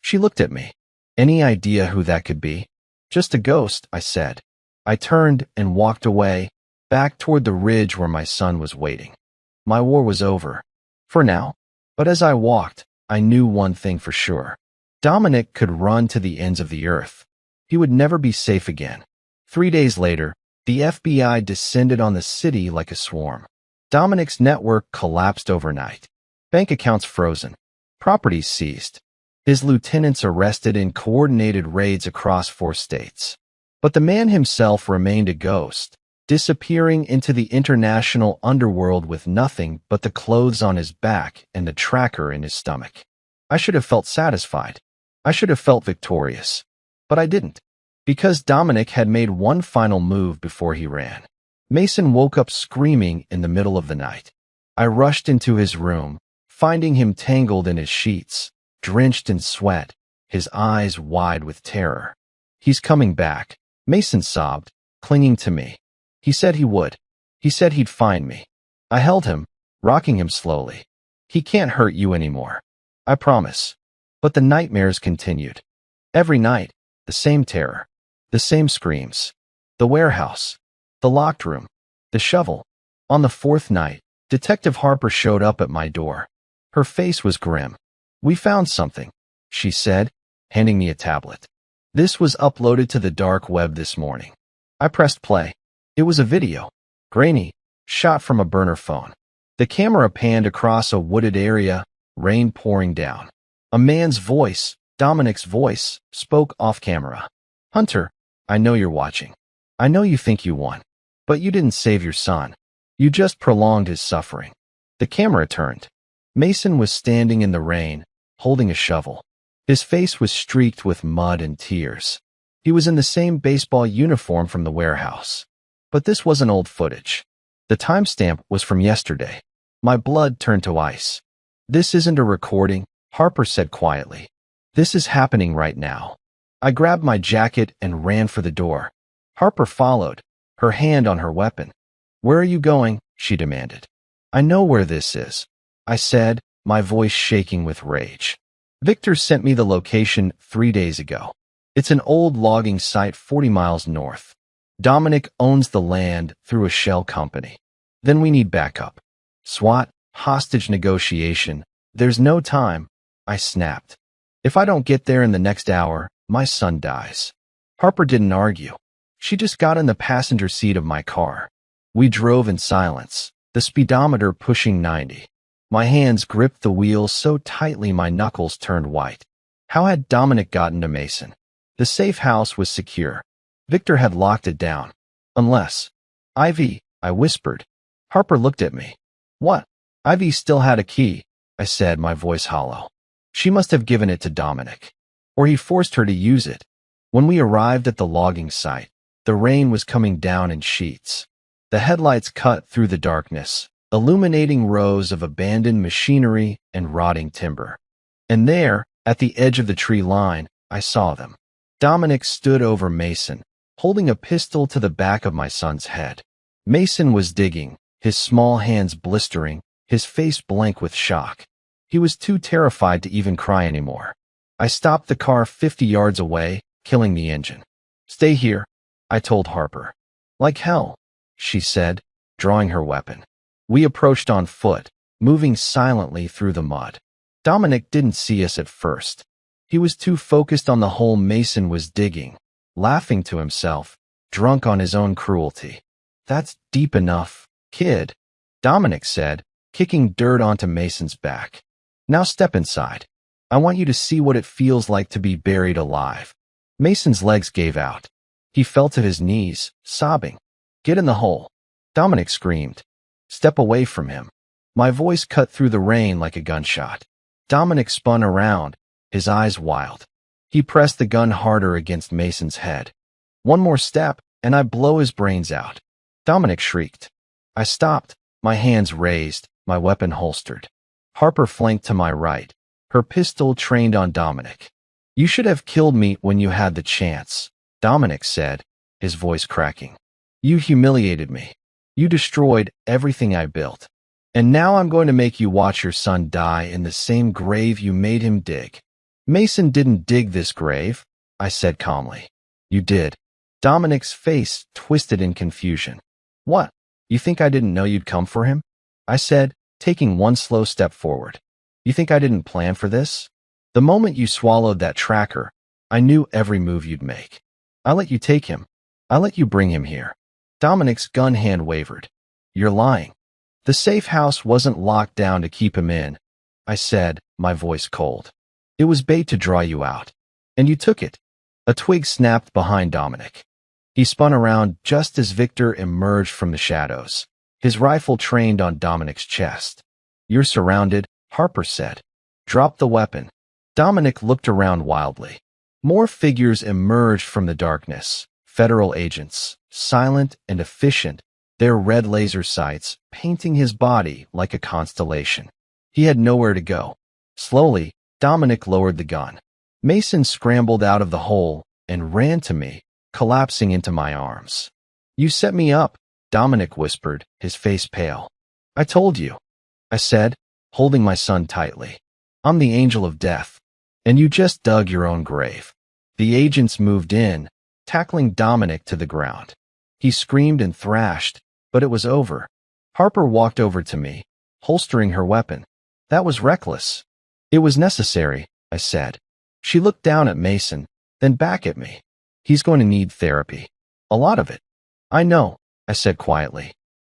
She looked at me. Any idea who that could be? Just a ghost, I said. I turned and walked away, back toward the ridge where my son was waiting. My war was over. For now. But as I walked, I knew one thing for sure. Dominic could run to the ends of the earth. He would never be safe again. 3 days later, the FBI descended on the city like a swarm. Dominic's network collapsed overnight. Bank accounts frozen. Properties seized. His lieutenants arrested in coordinated raids across 4 states. But the man himself remained a ghost, disappearing into the international underworld with nothing but the clothes on his back and the tracker in his stomach. I should have felt satisfied. I should have felt victorious. But I didn't. Because Dominic had made one final move before he ran. Mason woke up screaming in the middle of the night. I rushed into his room, finding him tangled in his sheets, drenched in sweat, his eyes wide with terror. He's coming back, Mason sobbed, clinging to me. He said he would. He said he'd find me. I held him, rocking him slowly. He can't hurt you anymore. I promise. But the nightmares continued. Every night, the same terror, the same screams. The warehouse, the locked room, the shovel. On the 4th night, Detective Harper showed up at my door. Her face was grim. We found something, she said, handing me a tablet. This was uploaded to the dark web this morning. I pressed play. It was a video, grainy, shot from a burner phone. The camera panned across a wooded area, rain pouring down. A man's voice, Dominic's voice, spoke off camera. Hunter, I know you're watching. I know you think you won. But you didn't save your son. You just prolonged his suffering. The camera turned. Mason was standing in the rain, holding a shovel. His face was streaked with mud and tears. He was in the same baseball uniform from the warehouse. But this wasn't old footage. The timestamp was from yesterday. My blood turned to ice. This isn't a recording, Harper said quietly. This is happening right now. I grabbed my jacket and ran for the door. Harper followed, her hand on her weapon. Where are you going? She demanded. I know where this is, I said, my voice shaking with rage. Victor sent me the location 3 days ago. It's an old logging site 40 miles north. Dominic owns the land through a shell company. Then we need backup. SWAT, hostage negotiation. There's no time, I snapped. If I don't get there in the next hour, my son dies. Harper didn't argue. She just got in the passenger seat of my car. We drove in silence, the speedometer pushing 90. My hands gripped the wheel so tightly my knuckles turned white. How had Dominic gotten to Mason? The safe house was secure. Victor had locked it down. Unless... Ivy, I whispered. Harper looked at me. What? Ivy still had a key, I said, my voice hollow. She must have given it to Dominic. or he forced her to use it. When we arrived at the logging site, the rain was coming down in sheets. The headlights cut through the darkness, illuminating rows of abandoned machinery and rotting timber. And there, at the edge of the tree line, I saw them. Dominic stood over Mason, holding a pistol to the back of my son's head. Mason was digging, his small hands blistering, his face blank with shock. He was too terrified to even cry anymore. I stopped the car 50 yards away, killing the engine. "Stay here," I told Harper. "Like hell," she said, drawing her weapon. We approached on foot, moving silently through the mud. Dominic didn't see us at first. He was too focused on the hole Mason was digging, laughing to himself, drunk on his own cruelty. "That's deep enough, kid," Dominic said, kicking dirt onto Mason's back. "Now step inside. I want you to see what it feels like to be buried alive." Mason's legs gave out. He fell to his knees, sobbing. "Get in the hole," Dominic screamed. "Step away from him." My voice cut through the rain like a gunshot. Dominic spun around, his eyes wild. He pressed the gun harder against Mason's head. "One more step, and I blow his brains out," Dominic shrieked. I stopped, my hands raised, my weapon holstered. Harper flanked to my right, her pistol trained on Dominic. "You should have killed me when you had the chance," Dominic said, his voice cracking. "You humiliated me. You destroyed everything I built. And now I'm going to make you watch your son die in the same grave you made him dig." "Mason didn't dig this grave," I said calmly. "You did." Dominic's face twisted in confusion. "What? You think I didn't know you'd come for him?" I said, taking one slow step forward. "You think I didn't plan for this? The moment you swallowed that tracker, I knew every move you'd make. I let you take him. I let you bring him here." Dominic's gun hand wavered. "You're lying. The safe house wasn't locked down to keep him in," I said, my voice cold. "It was bait to draw you out. And you took it." A twig snapped behind Dominic. He spun around just as Victor emerged from the shadows, his rifle trained on Dominic's chest. "You're surrounded," Harper said. "Drop the weapon." Dominic looked around wildly. More figures emerged from the darkness, federal agents, silent and efficient, their red laser sights painting his body like a constellation. He had nowhere to go. Slowly, Dominic lowered the gun. Mason scrambled out of the hole and ran to me, collapsing into my arms. "You set me up," Dominic whispered, his face pale. "I told you," I said, holding my son tightly. "I'm the angel of death, and you just dug your own grave." The agents moved in, tackling Dominic to the ground. He screamed and thrashed, but it was over. Harper walked over to me, holstering her weapon. "That was reckless." "It was necessary," I said. She looked down at Mason, then back at me. "He's going to need therapy. A lot of it." "I know," I said quietly.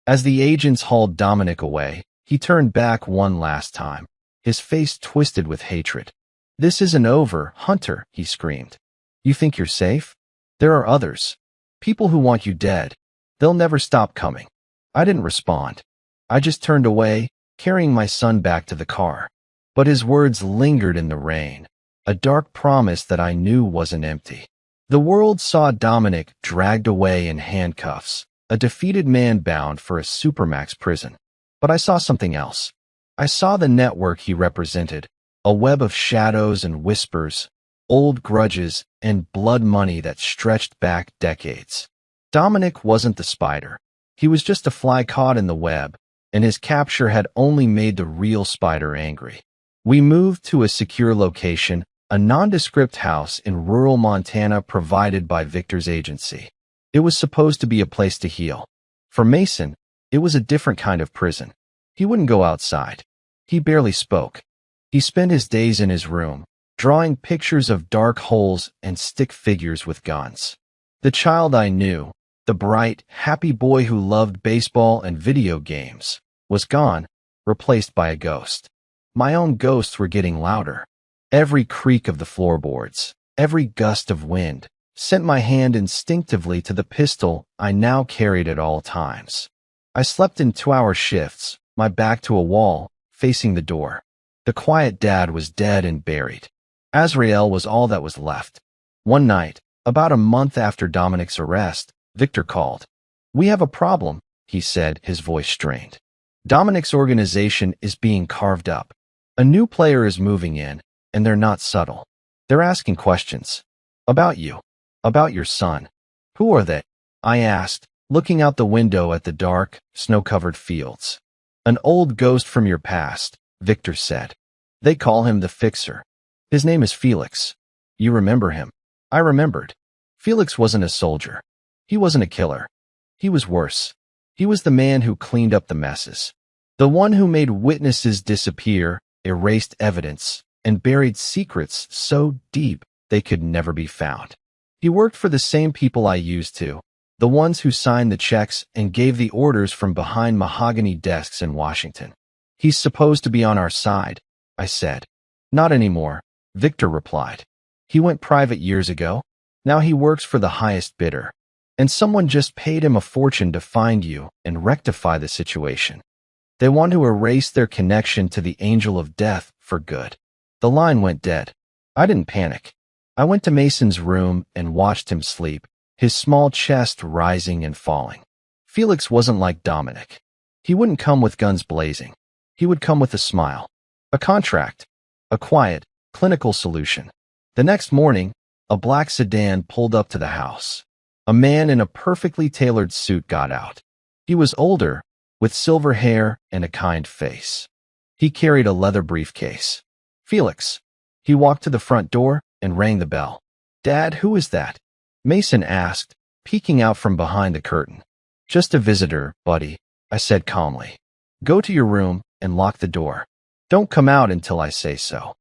As the agents hauled Dominic away, he turned back one last time, his face twisted with hatred. "This isn't over, Hunter," he screamed. "You think you're safe? There are others. People who want you dead. They'll never stop coming." I didn't respond. I just turned away, carrying my son back to the car. But his words lingered in the rain, a dark promise that I knew wasn't empty. The world saw Dominic dragged away in handcuffs, a defeated man bound for a supermax prison. But I saw something else. I saw the network he represented, a web of shadows and whispers, old grudges, and blood money that stretched back decades. Dominic wasn't the spider. He was just a fly caught in the web, and his capture had only made the real spider angry. We moved to a secure location, a nondescript house in rural Montana provided by Victor's agency. It was supposed to be a place to heal. For Mason, it was a different kind of prison. He wouldn't go outside. He barely spoke. He spent his days in his room, drawing pictures of dark holes and stick figures with guns. The child I knew, the bright, happy boy who loved baseball and video games, was gone, replaced by a ghost. My own ghosts were getting louder. Every creak of the floorboards, every gust of wind, sent my hand instinctively to the pistol I now carried at all times. I slept in 2-hour shifts, my back to a wall, facing the door. The quiet dad was dead and buried. Azrael was all that was left. One night, about a month after Dominic's arrest, Victor called. "We have a problem," he said, his voice strained. "Dominic's organization is being carved up. A new player is moving in, and they're not subtle. They're asking questions. About you. About your son." "Who are they?" I asked, looking out the window at the dark, snow-covered fields. "An old ghost from your past," Victor said. "They call him the Fixer. His name is Felix. You remember him?" I remembered. Felix wasn't a soldier. He wasn't a killer. He was worse. He was the man who cleaned up the messes. The one who made witnesses disappear, erased evidence, and buried secrets so deep they could never be found. He worked for the same people I used to, the ones who signed the checks and gave the orders from behind mahogany desks in Washington. "He's supposed to be on our side," I said. "Not anymore," Victor replied. "He went private years ago. Now he works for the highest bidder. And someone just paid him a fortune to find you and rectify the situation. They want to erase their connection to the angel of death for good." The line went dead. I didn't panic. I went to Mason's room and watched him sleep, his small chest rising and falling. Felix wasn't like Dominic. He wouldn't come with guns blazing. He would come with a smile, a contract, a quiet, clinical solution. The next morning, a black sedan pulled up to the house. A man in a perfectly tailored suit got out. He was older, with silver hair and a kind face. He carried a leather briefcase. "Felix." He walked to the front door and rang the bell. "Dad, who is that?" Mason asked, peeking out from behind the curtain. "Just a visitor, buddy," I said calmly. "Go to your room and lock the door. Don't come out until I say so."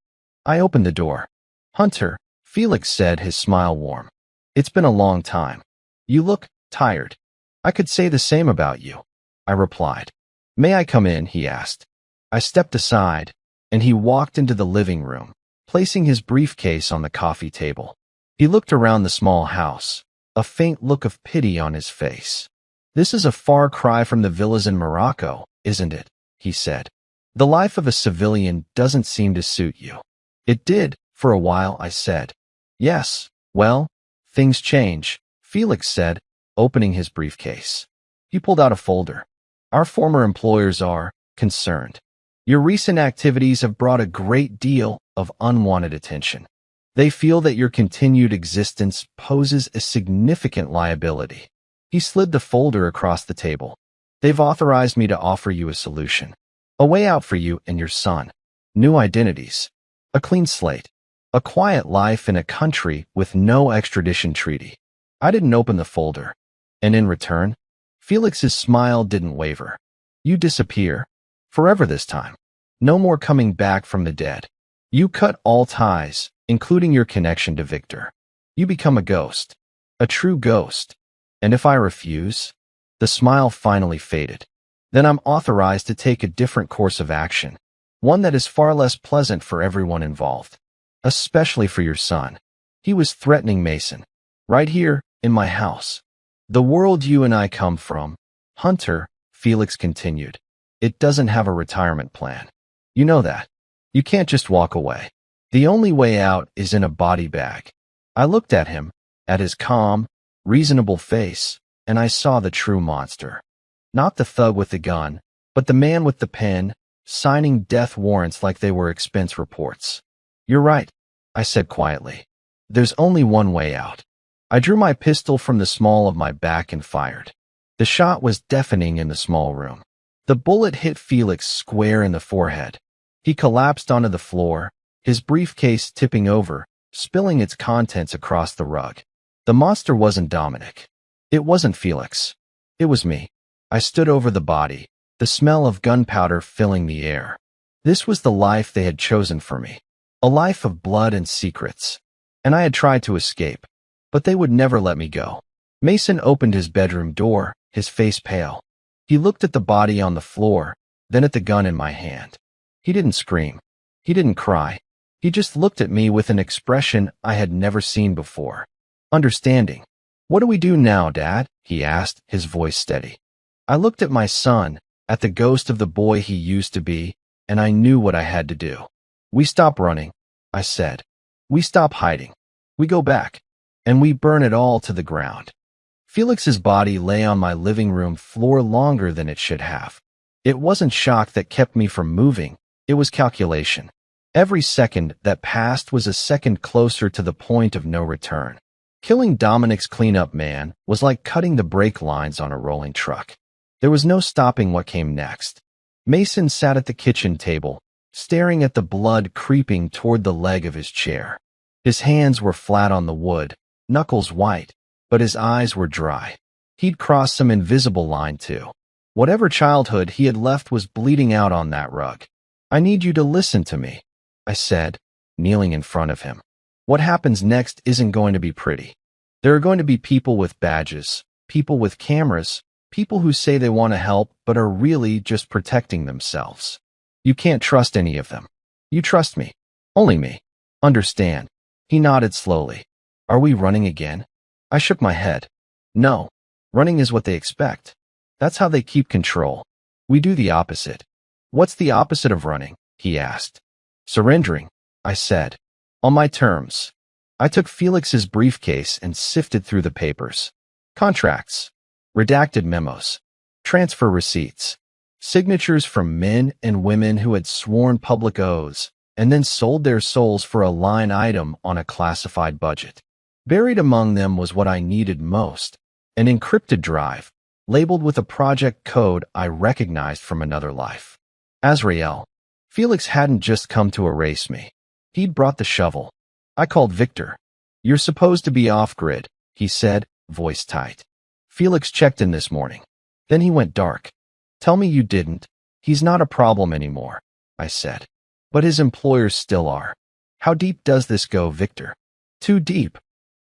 I opened the door. "Hunter," Felix said, his smile warm. "It's been a long time. You look tired." "I could say the same about you," I replied. "May I come in?" he asked. I stepped aside, and he walked into the living room, placing his briefcase on the coffee table. He looked around the small house, a faint look of pity on his face. "This is a far cry from the villas in Morocco, isn't it?" he said. "The life of a civilian doesn't seem to suit you." "It did, for a while," I said. "Yes, well, things change," Felix said, opening his briefcase. He pulled out a folder. "Our former employers are concerned. Your recent activities have brought a great deal of unwanted attention. They feel that your continued existence poses a significant liability." He slid the folder across the table. "They've authorized me to offer you a solution. A way out for you and your son. New identities. A clean slate. A quiet life in a country with no extradition treaty." I didn't open the folder. "And in return?" Felix's smile didn't waver. "You disappear. Forever this time. No more coming back from the dead. You cut all ties, including your connection to Victor. You become a ghost. A true ghost. And if I refuse?" The smile finally faded. "Then I'm authorized to take a different course of action. One that is far less pleasant for everyone involved. Especially for your son." He was threatening Mason. "Right here, in my house. The world you and I come from, Hunter," Felix continued, "it doesn't have a retirement plan. You know that. You can't just walk away. The only way out is in a body bag." I looked at him, at his calm, reasonable face, and I saw the true monster. Not the thug with the gun, but the man with the pen, signing death warrants like they were expense reports. "You're right," I said quietly. "There's only one way out." I drew my pistol from the small of my back and fired. The shot was deafening in the small room. The bullet hit Felix square in the forehead. He collapsed onto the floor, his briefcase tipping over, spilling its contents across the rug. The monster wasn't Dominic. It wasn't Felix. It was me. I stood over the body, the smell of gunpowder filling the air. This was the life they had chosen for me. A life of blood and secrets. And I had tried to escape, but they would never let me go. Mason opened his bedroom door, his face pale. He looked at the body on the floor, then at the gun in my hand. He didn't scream. He didn't cry. He just looked at me with an expression I had never seen before. Understanding. "What do we do now, Dad?" he asked, his voice steady. I looked at my son, at the ghost of the boy he used to be, and I knew what I had to do. "We stop running," I said. We stop hiding. We go back. And we burn it all to the ground. Felix's body lay on my living room floor longer than it should have. It wasn't shock that kept me from moving. It was calculation. Every second that passed was a second closer to the point of no return. Killing Dominic's cleanup man was like cutting the brake lines on a rolling truck. There was no stopping what came next. Mason sat at the kitchen table, staring at the blood creeping toward the leg of his chair. His hands were flat on the wood, knuckles white, but his eyes were dry. He'd crossed some invisible line too. Whatever childhood he had left was bleeding out on that rug. I need you to listen to me, I said, kneeling in front of him. What happens next isn't going to be pretty. There are going to be people with badges, people with cameras, people who say they want to help but are really just protecting themselves. You can't trust any of them. You trust me. Only me. Understand? He nodded slowly. Are we running again? I shook my head. No. Running is what they expect. That's how they keep control. We do the opposite. What's the opposite of running? He asked. Surrendering, I said. On my terms. I took Felix's briefcase and sifted through the papers. Contracts. Redacted memos. Transfer receipts. Signatures from men and women who had sworn public oaths and then sold their souls for a line item on a classified budget. Buried among them was what I needed most, an encrypted drive, labeled with a project code I recognized from another life. Azrael. Felix hadn't just come to erase me. He'd brought the shovel. I called Victor. You're supposed to be off-grid, he said, voice tight. Felix checked in this morning. Then he went dark. Tell me you didn't. He's not a problem anymore, I said. But his employers still are. How deep does this go, Victor? Too deep,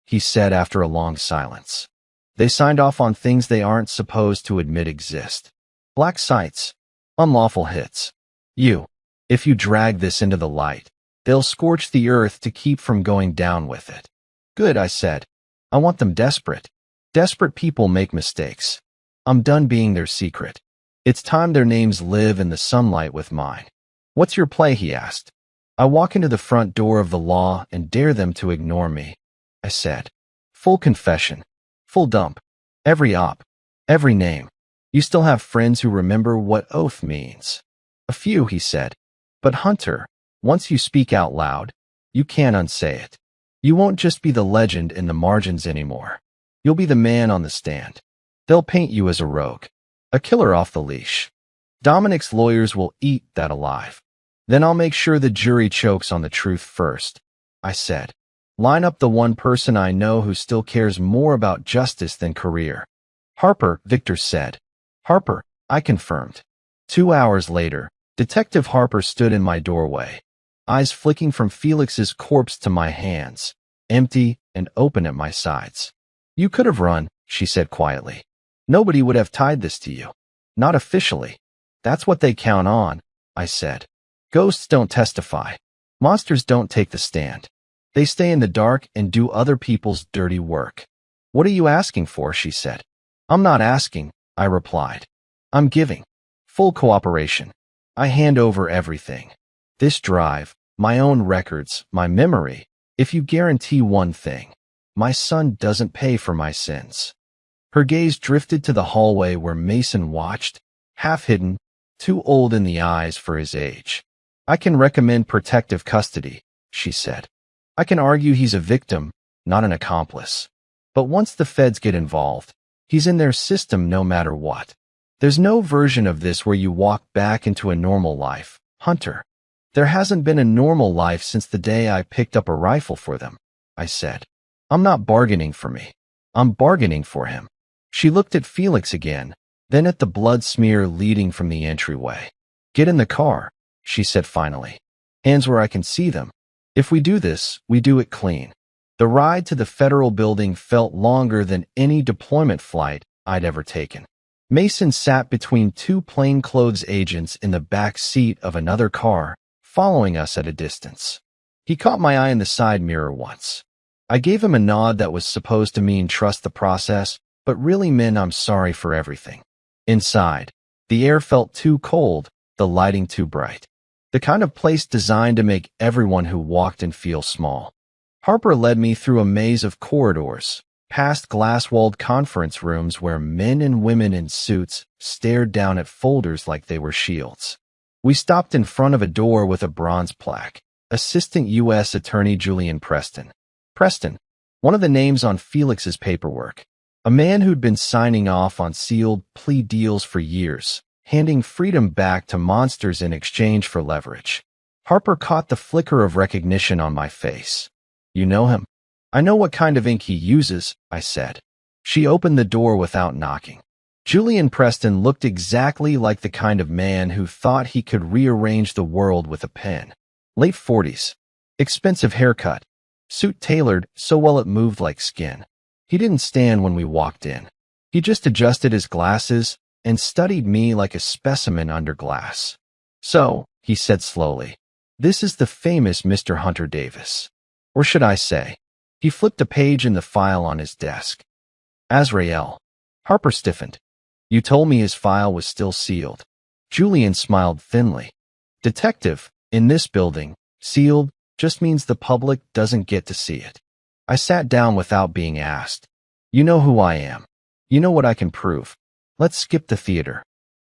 he said after a long silence. They signed off on things they aren't supposed to admit exist. Black sites. Unlawful hits. If you drag this into the light, they'll scorch the earth to keep from going down with it. Good, I said. I want them desperate. Desperate people make mistakes. I'm done being their secret. It's time their names live in the sunlight with mine. What's your play? He asked. I walk into the front door of the law and dare them to ignore me, I said. Full confession. Full dump. Every op. Every name. You still have friends who remember what oath means. A few, he said. But Hunter, once you speak out loud, you can't unsay it. You won't just be the legend in the margins anymore. You'll be the man on the stand. They'll paint you as a rogue, a killer off the leash. Dominic's lawyers will eat that alive. Then I'll make sure the jury chokes on the truth first, I said. Line up the one person I know who still cares more about justice than career. Harper, Victor said. Harper, I confirmed. 2 hours later, Detective Harper stood in my doorway, eyes flicking from Felix's corpse to my hands, empty and open at my sides. You could have run, she said quietly. Nobody would have tied this to you. Not officially. That's what they count on, I said. Ghosts don't testify. Monsters don't take the stand. They stay in the dark and do other people's dirty work. What are you asking for? She said. I'm not asking, I replied. I'm giving. Full cooperation. I hand over everything. This drive, my own records, my memory, if you guarantee one thing. My son doesn't pay for my sins. Her gaze drifted to the hallway where Mason watched, half hidden, too old in the eyes for his age. I can recommend protective custody, she said. I can argue he's a victim, not an accomplice. But once the feds get involved, he's in their system no matter what. There's no version of this where you walk back into a normal life, Hunter. There hasn't been a normal life since the day I picked up a rifle for them, I said. I'm not bargaining for me. I'm bargaining for him. She looked at Felix again, then at the blood smear leading from the entryway. Get in the car, she said finally. Hands where I can see them. If we do this, we do it clean. The ride to the federal building felt longer than any deployment flight I'd ever taken. Mason sat between two plainclothes agents in the back seat of another car, following us at a distance. He caught my eye in the side mirror once. I gave him a nod that was supposed to mean trust the process, but really meant I'm sorry for everything. Inside, the air felt too cold, the lighting too bright. The kind of place designed to make everyone who walked in feel small. Harper led me through a maze of corridors, past glass-walled conference rooms where men and women in suits stared down at folders like they were shields. We stopped in front of a door with a bronze plaque. Assistant U.S. Attorney Julian Preston. Preston, one of the names on Felix's paperwork. A man who'd been signing off on sealed plea deals for years, handing freedom back to monsters in exchange for leverage. Harper caught the flicker of recognition on my face. You know him? I know what kind of ink he uses, I said. She opened the door without knocking. Julian Preston looked exactly like the kind of man who thought he could rearrange the world with a pen. Late 40s. Expensive haircut. Suit tailored so well it moved like skin. He didn't stand when we walked in. He just adjusted his glasses and studied me like a specimen under glass. So, he said slowly, this is the famous Mr. Hunter Davis. Or should I say? He flipped a page in the file on his desk. Azrael. Harper stiffened. You told me his file was still sealed. Julian smiled thinly. Detective, in this building, sealed just means the public doesn't get to see it. I sat down without being asked. You know who I am. You know what I can prove. Let's skip the theater.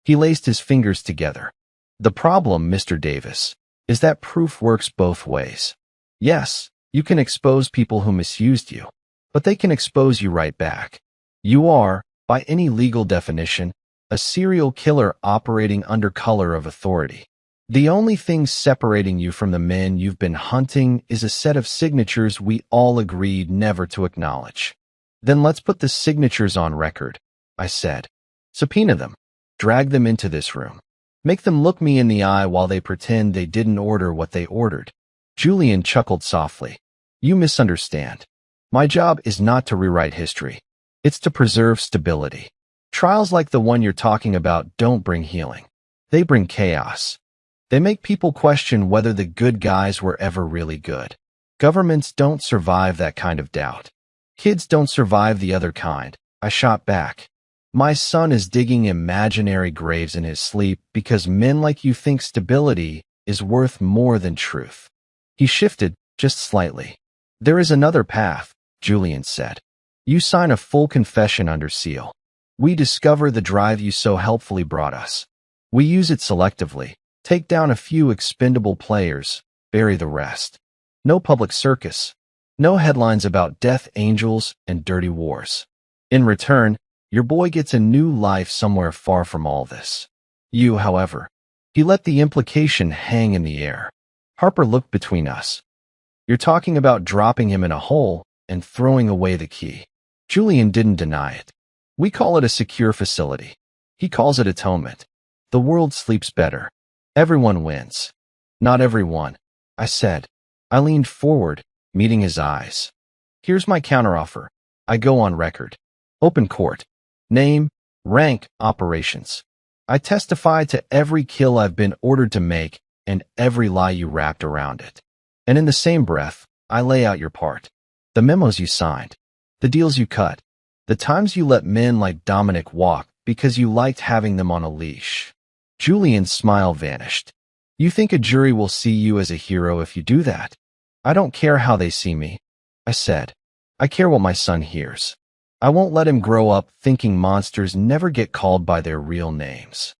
He laced his fingers together. The problem, Mr. Davis, is that proof works both ways. Yes, you can expose people who misused you, but they can expose you right back. You are, by any legal definition, a serial killer operating under color of authority. The only thing separating you from the men you've been hunting is a set of signatures we all agreed never to acknowledge. Then let's put the signatures on record, I said. Subpoena them. Drag them into this room. Make them look me in the eye while they pretend they didn't order what they ordered. Julian chuckled softly. You misunderstand. My job is not to rewrite history. It's to preserve stability. Trials like the one you're talking about don't bring healing. They bring chaos. They make people question whether the good guys were ever really good. Governments don't survive that kind of doubt. Kids don't survive the other kind. I shot back. My son is digging imaginary graves in his sleep because men like you think stability is worth more than truth. He shifted, just slightly. There is another path, Julian said. You sign a full confession under seal. We discover the drive you so helpfully brought us. We use it selectively, take down a few expendable players, bury the rest. No public circus. No headlines about death angels and dirty wars. In return, your boy gets a new life somewhere far from all this. You, however. He let the implication hang in the air. Harper looked between us. You're talking about dropping him in a hole and throwing away the key. Julian didn't deny it. We call it a secure facility. He calls it atonement. The world sleeps better. Everyone wins. Not everyone, I said. I leaned forward, meeting his eyes. Here's my counteroffer. I go on record. Open court. Name, rank, operations. I testify to every kill I've been ordered to make and every lie you wrapped around it. And in the same breath, I lay out your part. The memos you signed. The deals you cut. The times you let men like Dominic walk because you liked having them on a leash. Julian's smile vanished. You think a jury will see you as a hero if you do that? I don't care how they see me, I said. I care what my son hears. I won't let him grow up thinking monsters never get called by their real names.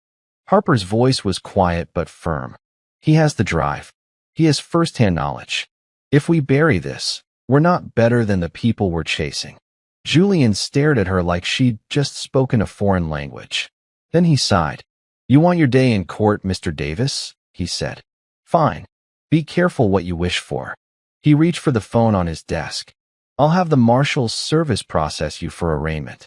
Harper's voice was quiet but firm. He has the drive. He has first-hand knowledge. If we bury this, we're not better than the people we're chasing. Julian stared at her like she'd just spoken a foreign language. Then he sighed. You want your day in court, Mr. Davis? He said. Fine. Be careful what you wish for. He reached for the phone on his desk. I'll have the marshal's service process you for arraignment.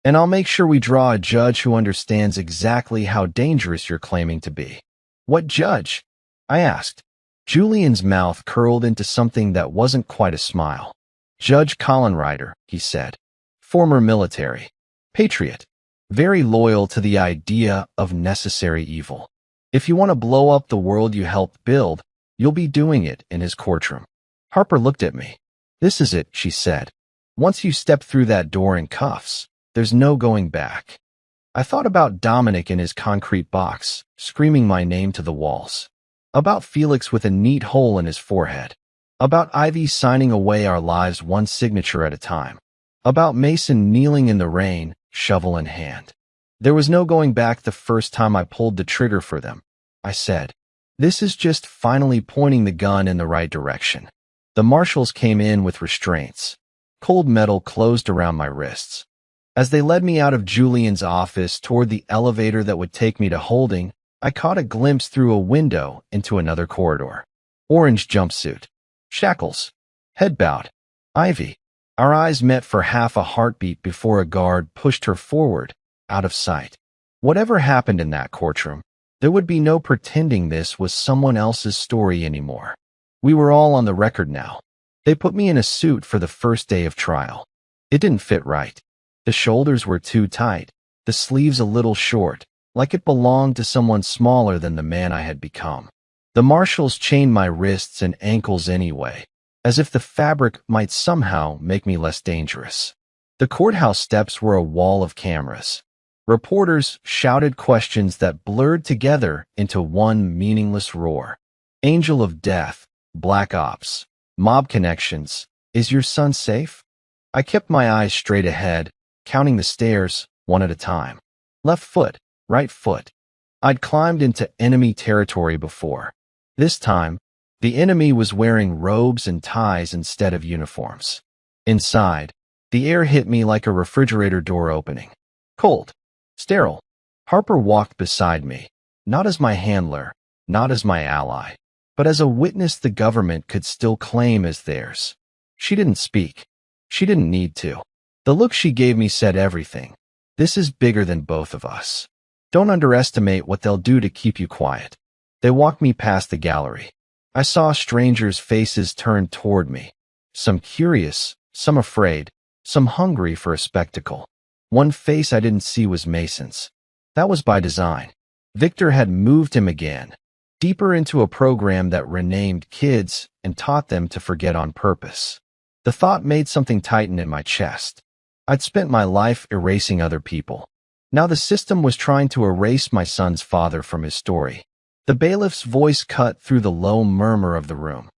And I'll make sure we draw a judge who understands exactly how dangerous you're claiming to be. What judge? I asked. Julian's mouth curled into something that wasn't quite a smile. Judge Colin Ryder, he said. Former military. Patriot. Very loyal to the idea of necessary evil. If you want to blow up the world you helped build, you'll be doing it in his courtroom. Harper looked at me. This is it, she said. Once you step through that door in cuffs, there's no going back. I thought about Dominic in his concrete box, screaming my name to the walls. About Felix with a neat hole in his forehead. About Ivy signing away our lives one signature at a time. About Mason kneeling in the rain, shovel in hand. There was no going back the first time I pulled the trigger for them. I said, "This is just finally pointing the gun in the right direction." The marshals came in with restraints. Cold metal closed around my wrists. As they led me out of Julian's office toward the elevator that would take me to holding, I caught a glimpse through a window into another corridor. Orange jumpsuit. Shackles. Head bowed. Ivy. Our eyes met for half a heartbeat before a guard pushed her forward, out of sight. Whatever happened in that courtroom, there would be no pretending this was someone else's story anymore. We were all on the record now. They put me in a suit for the first day of trial. It didn't fit right. The shoulders were too tight, the sleeves a little short, like it belonged to someone smaller than the man I had become. The marshals chained my wrists and ankles anyway, as if the fabric might somehow make me less dangerous. The courthouse steps were a wall of cameras. Reporters shouted questions that blurred together into one meaningless roar. Angel of death, black ops, mob connections, is your son safe? I kept my eyes straight ahead, counting the stairs, one at a time. Left foot, right foot. I'd climbed into enemy territory before. This time, the enemy was wearing robes and ties instead of uniforms. Inside, the air hit me like a refrigerator door opening. Cold. Sterile. Harper walked beside me, not as my handler, not as my ally, but as a witness the government could still claim as theirs. She didn't speak. She didn't need to. The look she gave me said everything. This is bigger than both of us. Don't underestimate what they'll do to keep you quiet. They walked me past the gallery. I saw strangers' faces turned toward me. Some curious, some afraid, some hungry for a spectacle. One face I didn't see was Mason's. That was by design. Victor had moved him again, deeper into a program that renamed kids and taught them to forget on purpose. The thought made something tighten in my chest. I'd spent my life erasing other people. Now the system was trying to erase my son's father from his story. The bailiff's voice cut through the low murmur of the room.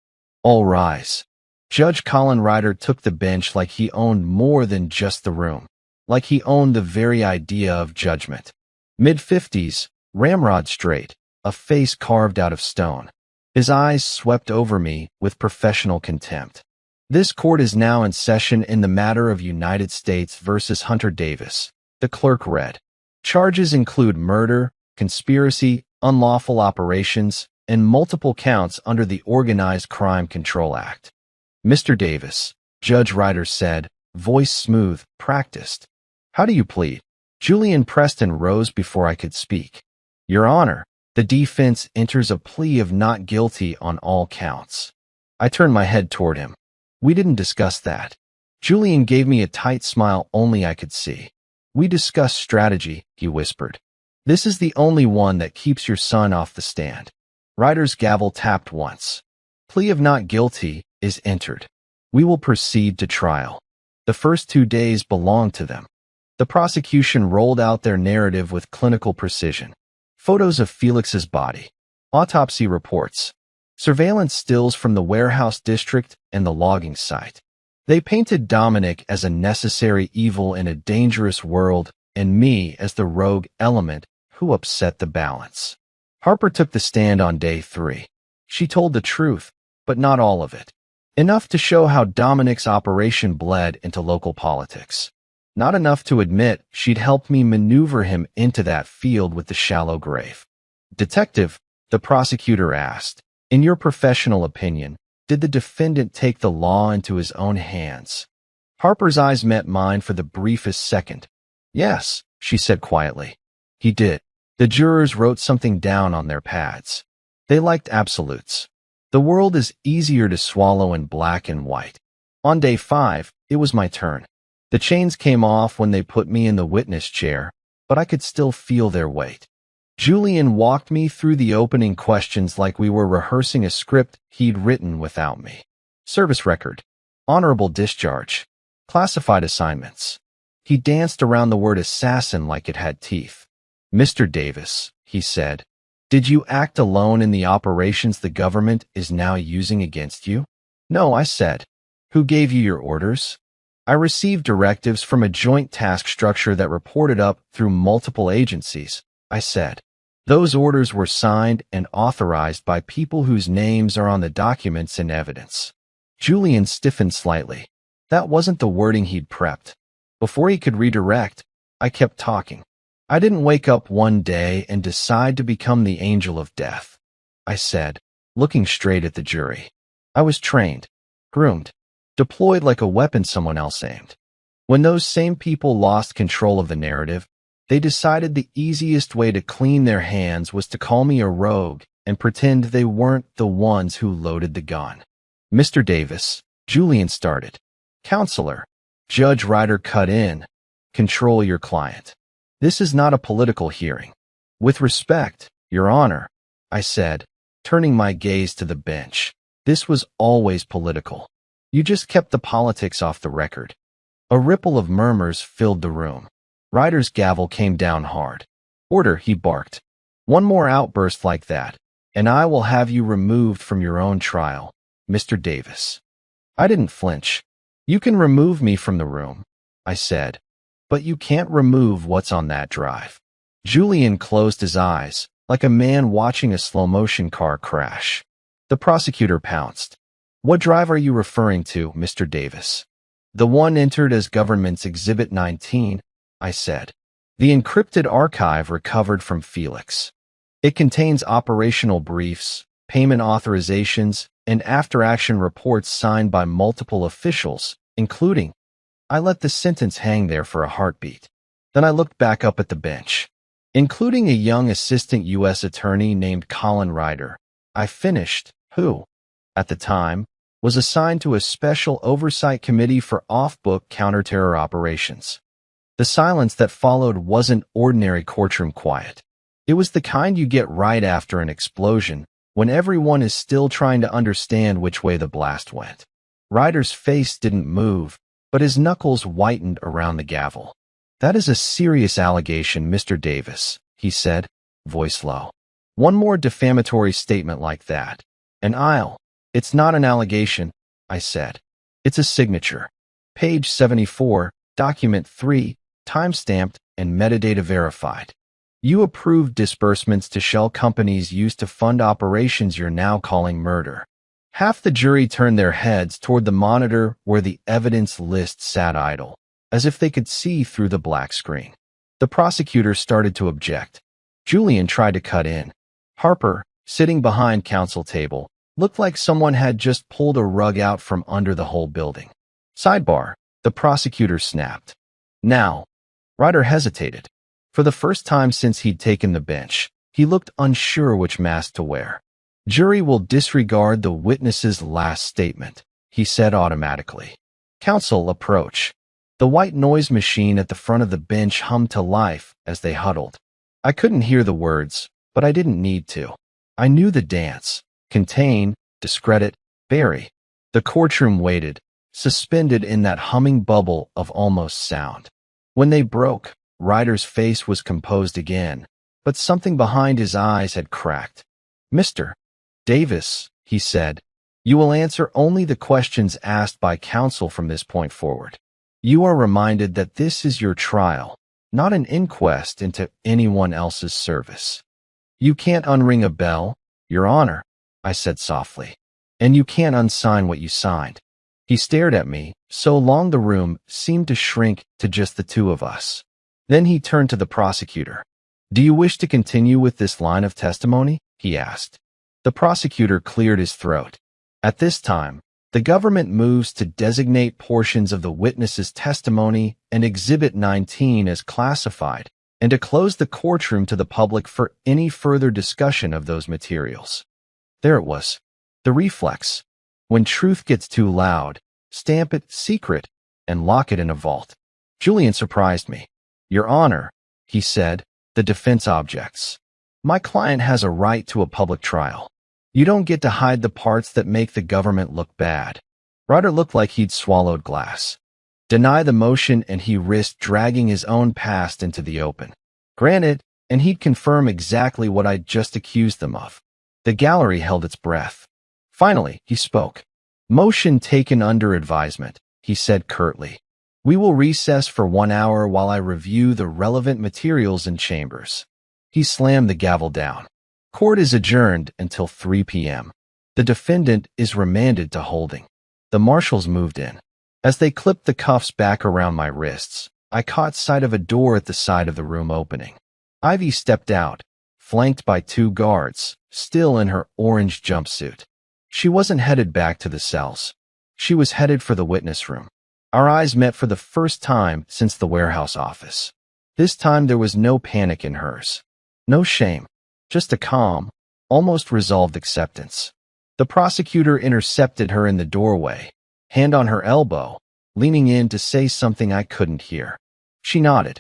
All rise. Judge Colin Ryder took the bench like he owned more than just the room, like he owned the very idea of judgment. Mid-50s, ramrod straight, a face carved out of stone. His eyes swept over me with professional contempt. This court is now in session in the matter of United States versus Hunter Davis, the clerk read. Charges include murder, conspiracy, unlawful operations, and multiple counts under the Organized Crime Control Act. Mr. Davis, Judge Ryder said, voice smooth, practiced. How do you plead? Julian Preston rose before I could speak. Your Honor, the defense enters a plea of not guilty on all counts. I turned my head toward him. We didn't discuss that. Julian gave me a tight smile only I could see. We discussed strategy, he whispered. This is the only one that keeps your son off the stand. Ryder's gavel tapped once. Plea of not guilty is entered. We will proceed to trial. The first 2 days belong to them. The prosecution rolled out their narrative with clinical precision. Photos of Felix's body. Autopsy reports. Surveillance stills from the warehouse district and the logging site. They painted Dominic as a necessary evil in a dangerous world and me as the rogue element who upset the balance. Harper took the stand on day 3. She told the truth, but not all of it. Enough to show how Dominic's operation bled into local politics. Not enough to admit she'd helped me maneuver him into that field with the shallow grave. Detective, the prosecutor asked, in your professional opinion, did the defendant take the law into his own hands? Harper's eyes met mine for the briefest second. Yes, she said quietly. He did. The jurors wrote something down on their pads. They liked absolutes. The world is easier to swallow in black and white. On day 5, it was my turn. The chains came off when they put me in the witness chair, but I could still feel their weight. Julian walked me through the opening questions like we were rehearsing a script he'd written without me. Service record. Honorable discharge. Classified assignments. He danced around the word assassin like it had teeth. Mr. Davis, he said, did you act alone in the operations the government is now using against you? No, I said. Who gave you your orders? I received directives from a joint task structure that reported up through multiple agencies, I said. Those orders were signed and authorized by people whose names are on the documents and evidence. Julian stiffened slightly. That wasn't the wording he'd prepped. Before he could redirect, I kept talking. I didn't wake up one day and decide to become the angel of death, I said, looking straight at the jury. I was trained, groomed, deployed like a weapon someone else aimed. When those same people lost control of the narrative, they decided the easiest way to clean their hands was to call me a rogue and pretend they weren't the ones who loaded the gun. Mr. Davis, Julian started. Counselor, Judge Ryder cut in. Control your client. This is not a political hearing. With respect, Your Honor, I said, turning my gaze to the bench. This was always political. You just kept the politics off the record. A ripple of murmurs filled the room. Ryder's gavel came down hard. Order, he barked. One more outburst like that, and I will have you removed from your own trial, Mr. Davis. I didn't flinch. You can remove me from the room, I said, but you can't remove what's on that drive. Julian closed his eyes, like a man watching a slow-motion car crash. The prosecutor pounced. What drive are you referring to, Mr. Davis? The one entered as Government's Exhibit 19, I said. The encrypted archive recovered from Felix. It contains operational briefs, payment authorizations, and after-action reports signed by multiple officials, including. I let the sentence hang there for a heartbeat. Then I looked back up at the bench. Including a young assistant U.S. attorney named Colin Ryder. I finished, who, at the time, was assigned to a special oversight committee for off-book counter-terror operations. The silence that followed wasn't ordinary courtroom quiet. It was the kind you get right after an explosion, when everyone is still trying to understand which way the blast went. Ryder's face didn't move, but his knuckles whitened around the gavel. That is a serious allegation, Mr. Davis, he said, voice low. One more defamatory statement like that, and It's not an allegation, I said. It's a signature. Page 74, document 3, timestamped and metadata verified. You approved disbursements to shell companies used to fund operations you're now calling murder. Half the jury turned their heads toward the monitor where the evidence list sat idle, as if they could see through the black screen. The prosecutor started to object. Julian tried to cut in. Harper, sitting behind counsel table, looked like someone had just pulled a rug out from under the whole building. Sidebar, the prosecutor snapped. Now. Ryder hesitated. For the first time since he'd taken the bench, he looked unsure which mask to wear. Jury will disregard the witness's last statement, he said automatically. Counsel approach. The white noise machine at the front of the bench hummed to life as they huddled. I couldn't hear the words, but I didn't need to. I knew the dance. Contain, discredit, bury. The courtroom waited, suspended in that humming bubble of almost sound. When they broke, Ryder's face was composed again, but something behind his eyes had cracked. Mr. Davis, he said, you will answer only the questions asked by counsel from this point forward. You are reminded that this is your trial, not an inquest into anyone else's service. You can't unring a bell, Your Honor, I said softly, and you can't unsign what you signed. He stared at me, so long the room seemed to shrink to just the two of us. Then he turned to the prosecutor. Do you wish to continue with this line of testimony? He asked. The prosecutor cleared his throat. At this time, the government moves to designate portions of the witness's testimony and Exhibit 19 as classified, and to close the courtroom to the public for any further discussion of those materials. There it was. The reflex. When truth gets too loud, stamp it secret and lock it in a vault. Julian surprised me. Your Honor, he said, the defense objects. My client has a right to a public trial. You don't get to hide the parts that make the government look bad. Ryder looked like he'd swallowed glass. Deny the motion and he risked dragging his own past into the open. Granted, and he'd confirm exactly what I'd just accused them of. The gallery held its breath. Finally, he spoke. Motion taken under advisement, he said curtly. We will recess for 1 hour while I review the relevant materials in chambers. He slammed the gavel down. Court is adjourned until 3 p.m. The defendant is remanded to holding. The marshals moved in. As they clipped the cuffs back around my wrists, I caught sight of a door at the side of the room opening. Ivy stepped out, flanked by 2 guards, still in her orange jumpsuit. She wasn't headed back to the cells. She was headed for the witness room. Our eyes met for the first time since the warehouse office. This time there was no panic in hers. No shame. Just a calm, almost resolved acceptance. The prosecutor intercepted her in the doorway, hand on her elbow, leaning in to say something I couldn't hear. She nodded.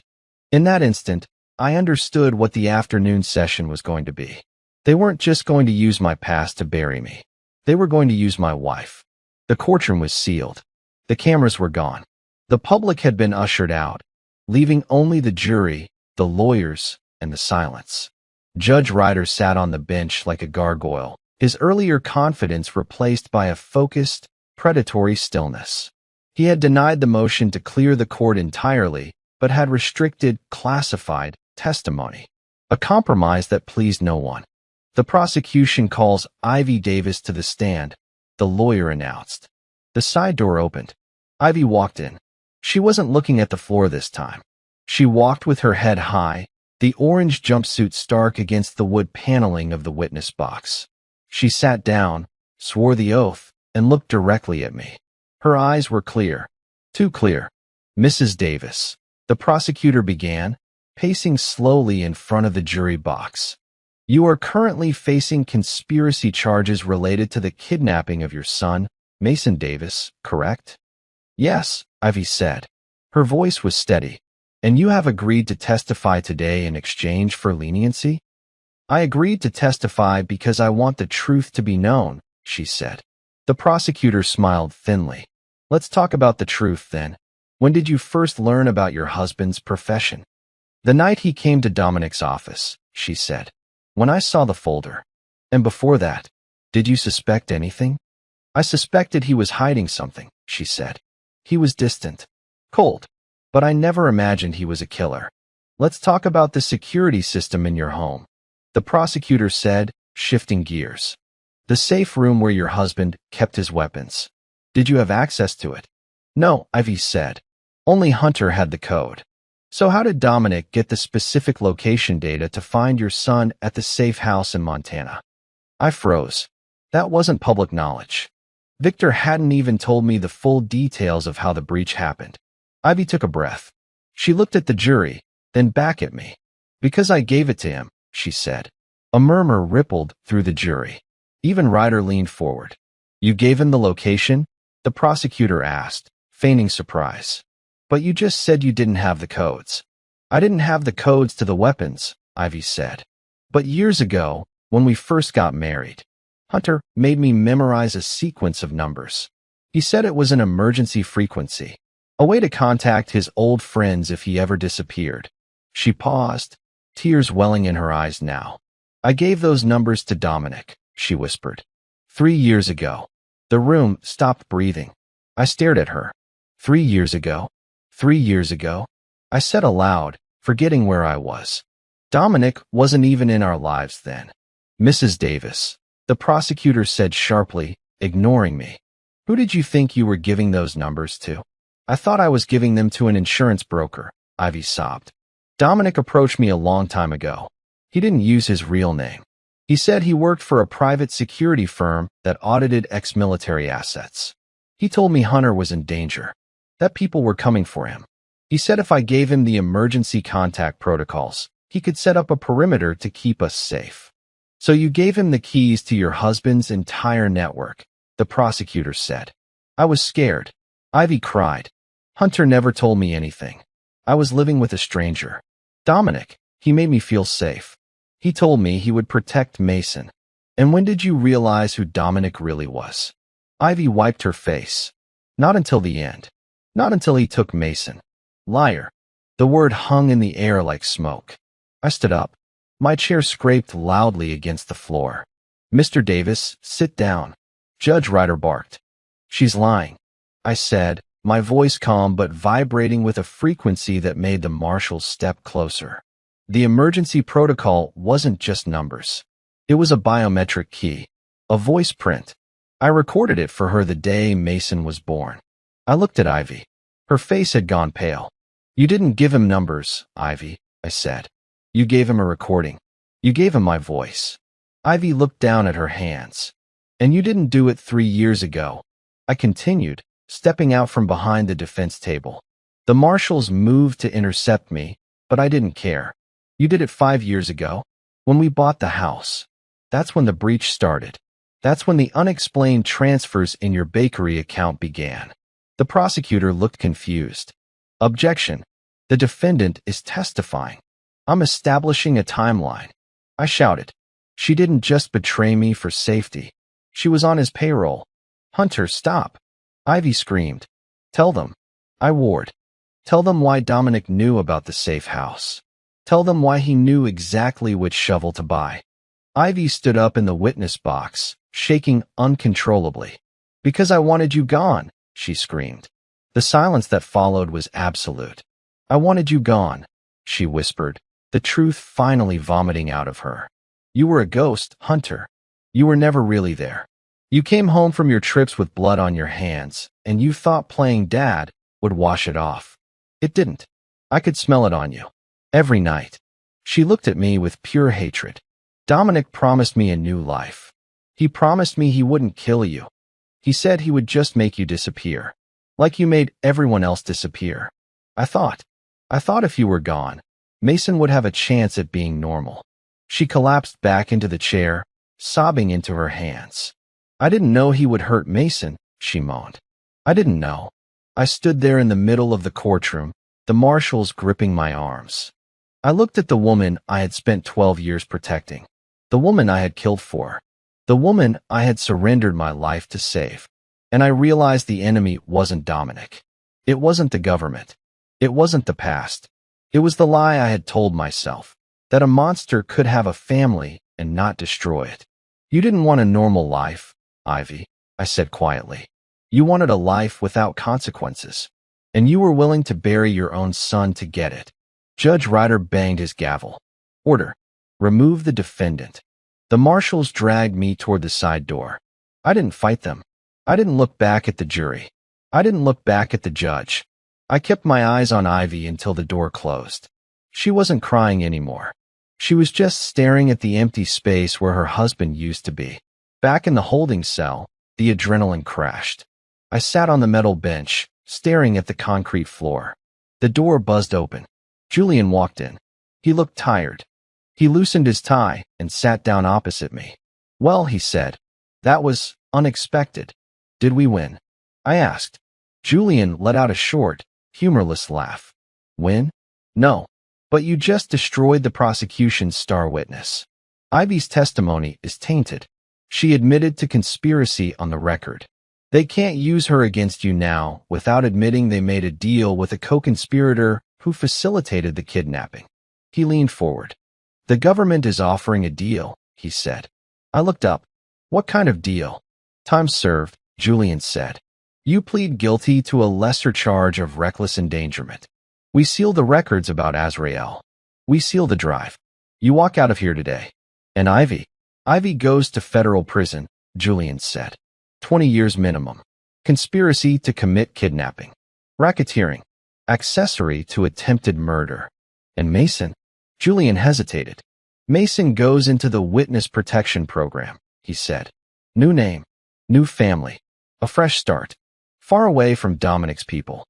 In that instant, I understood what the afternoon session was going to be. They weren't just going to use my past to bury me. They were going to use my wife. The courtroom was sealed. The cameras were gone. The public had been ushered out, leaving only the jury, the lawyers, and the silence. Judge Ryder sat on the bench like a gargoyle, his earlier confidence replaced by a focused, predatory stillness. He had denied the motion to clear the court entirely, but had restricted, classified testimony, a compromise that pleased no one. The prosecution calls Ivy Davis to the stand, the lawyer announced. The side door opened. Ivy walked in. She wasn't looking at the floor this time. She walked with her head high, the orange jumpsuit stark against the wood paneling of the witness box. She sat down, swore the oath, and looked directly at me. Her eyes were clear. Too clear. Mrs. Davis, the prosecutor began, pacing slowly in front of the jury box. You are currently facing conspiracy charges related to the kidnapping of your son, Mason Davis, correct? Yes, Ivy said. Her voice was steady. And you have agreed to testify today in exchange for leniency? I agreed to testify because I want the truth to be known, she said. The prosecutor smiled thinly. Let's talk about the truth then. When did you first learn about your husband's profession? The night he came to Dominic's office, she said. When I saw the folder. And before that, did you suspect anything? I suspected he was hiding something, she said. He was distant, cold, but I never imagined he was a killer. Let's talk about the security system in your home, the prosecutor said, shifting gears. The safe room where your husband kept his weapons. Did you have access to it? No, Ivy said. Only Hunter had the code. So how did Dominic get the specific location data to find your son at the safe house in Montana? I froze. That wasn't public knowledge. Victor hadn't even told me the full details of how the breach happened. Ivy took a breath. She looked at the jury, then back at me. Because I gave it to him, she said. A murmur rippled through the jury. Even Ryder leaned forward. You gave him the location? The prosecutor asked, feigning surprise. But you just said you didn't have the codes. I didn't have the codes to the weapons, Ivy said. But years ago, when we first got married, Hunter made me memorize a sequence of numbers. He said it was an emergency frequency, a way to contact his old friends if he ever disappeared. She paused, tears welling in her eyes now. I gave those numbers to Dominic, she whispered. 3 years ago. The room stopped breathing. I stared at her. 3 years ago. 3 years ago. I said aloud, forgetting where I was. Dominic wasn't even in our lives then. Mrs. Davis, the prosecutor said sharply, ignoring me. Who did you think you were giving those numbers to? I thought I was giving them to an insurance broker, Ivy sobbed. Dominic approached me a long time ago. He didn't use his real name. He said he worked for a private security firm that audited ex-military assets. He told me Hunter was in danger, that people were coming for him. He said if I gave him the emergency contact protocols, he could set up a perimeter to keep us safe. So you gave him the keys to your husband's entire network, the prosecutor said. I was scared. Ivy cried. Hunter never told me anything. I was living with a stranger. Dominic, he made me feel safe. He told me he would protect Mason. And when did you realize who Dominic really was? Ivy wiped her face. Not until the end. Not until he took Mason. Liar. The word hung in the air like smoke. I stood up. My chair scraped loudly against the floor. Mr. Davis, sit down. Judge Ryder barked. She's lying, I said, my voice calm but vibrating with a frequency that made the marshals step closer. The emergency protocol wasn't just numbers. It was a biometric key, a voice print. I recorded it for her the day Mason was born. I looked at Ivy. Her face had gone pale. You didn't give him numbers, Ivy, I said. You gave him a recording. You gave him my voice. Ivy looked down at her hands. And you didn't do it 3 years ago. I continued, stepping out from behind the defense table. The marshals moved to intercept me, but I didn't care. You did it 5 years ago, when we bought the house. That's when the breach started. That's when the unexplained transfers in your bakery account began. The prosecutor looked confused. Objection. The defendant is testifying. I'm establishing a timeline. I shouted. She didn't just betray me for safety. She was on his payroll. Hunter, stop. Ivy screamed. Tell them. I warned. Tell them why Dominic knew about the safe house. Tell them why he knew exactly which shovel to buy. Ivy stood up in the witness box, shaking uncontrollably. Because I wanted you gone, she screamed. The silence that followed was absolute. I wanted you gone, she whispered, the truth finally vomiting out of her. You were a ghost, Hunter. You were never really there. You came home from your trips with blood on your hands, and you thought playing dad would wash it off. It didn't. I could smell it on you. Every night. She looked at me with pure hatred. Dominic promised me a new life. He promised me he wouldn't kill you. He said he would just make you disappear. Like you made everyone else disappear. I thought if you were gone, Mason would have a chance at being normal. She collapsed back into the chair, sobbing into her hands. I didn't know he would hurt Mason, she moaned. I didn't know. I stood there in the middle of the courtroom, the marshals gripping my arms. I looked at the woman I had spent 12 years protecting. The woman I had killed for. The woman I had surrendered my life to save. And I realized the enemy wasn't Dominic. It wasn't the government. It wasn't the past. It was the lie I had told myself, that a monster could have a family and not destroy it. You didn't want a normal life, Ivy, I said quietly. You wanted a life without consequences. And you were willing to bury your own son to get it. Judge Ryder banged his gavel. Order. Remove the defendant. The marshals dragged me toward the side door. I didn't fight them. I didn't look back at the jury. I didn't look back at the judge. I kept my eyes on Ivy until the door closed. She wasn't crying anymore. She was just staring at the empty space where her husband used to be. Back in the holding cell, the adrenaline crashed. I sat on the metal bench, staring at the concrete floor. The door buzzed open. Julian walked in. He looked tired. He loosened his tie and sat down opposite me. Well, he said, that was unexpected. Did we win? I asked. Julian let out a short, humorless laugh. Win? No. But you just destroyed the prosecution's star witness. Ivy's testimony is tainted. She admitted to conspiracy on the record. They can't use her against you now without admitting they made a deal with a co-conspirator who facilitated the kidnapping. He leaned forward. The government is offering a deal, he said. I looked up. What kind of deal? Time served, Julian said. You plead guilty to a lesser charge of reckless endangerment. We seal the records about Azrael. We seal the drive. You walk out of here today. And Ivy goes to federal prison, Julian said. 20 years minimum. Conspiracy to commit kidnapping. Racketeering. Accessory to attempted murder. And Mason? Julian hesitated. Mason goes into the witness protection program, he said. New name. New family. A fresh start. Far away from Dominic's people.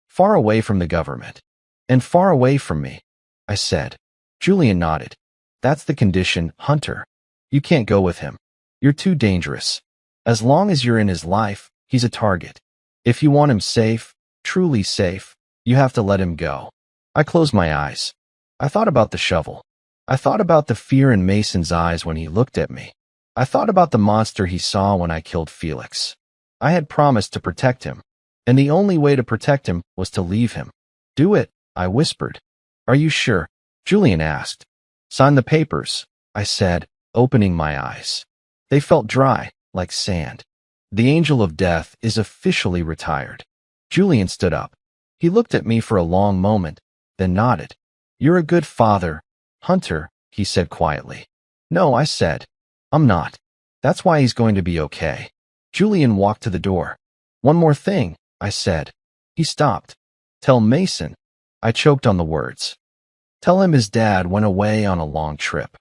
Far away from the government. And far away from me, I said. Julian nodded. That's the condition, Hunter. You can't go with him. You're too dangerous. As long as you're in his life, he's a target. If you want him safe, truly safe, you have to let him go. I closed my eyes. I thought about the shovel. I thought about the fear in Mason's eyes when he looked at me. I thought about the monster he saw when I killed Felix. I had promised to protect him, and the only way to protect him was to leave him. Do it, I whispered. Are you sure? Julian asked. Sign the papers, I said, opening my eyes. They felt dry, like sand. The angel of death is officially retired. Julian stood up. He looked at me for a long moment, then nodded. You're a good father, Hunter, he said quietly. No, I said. I'm not. That's why he's going to be okay. Julian walked to the door. One more thing, I said. He stopped. Tell Mason. I choked on the words. Tell him his dad went away on a long trip.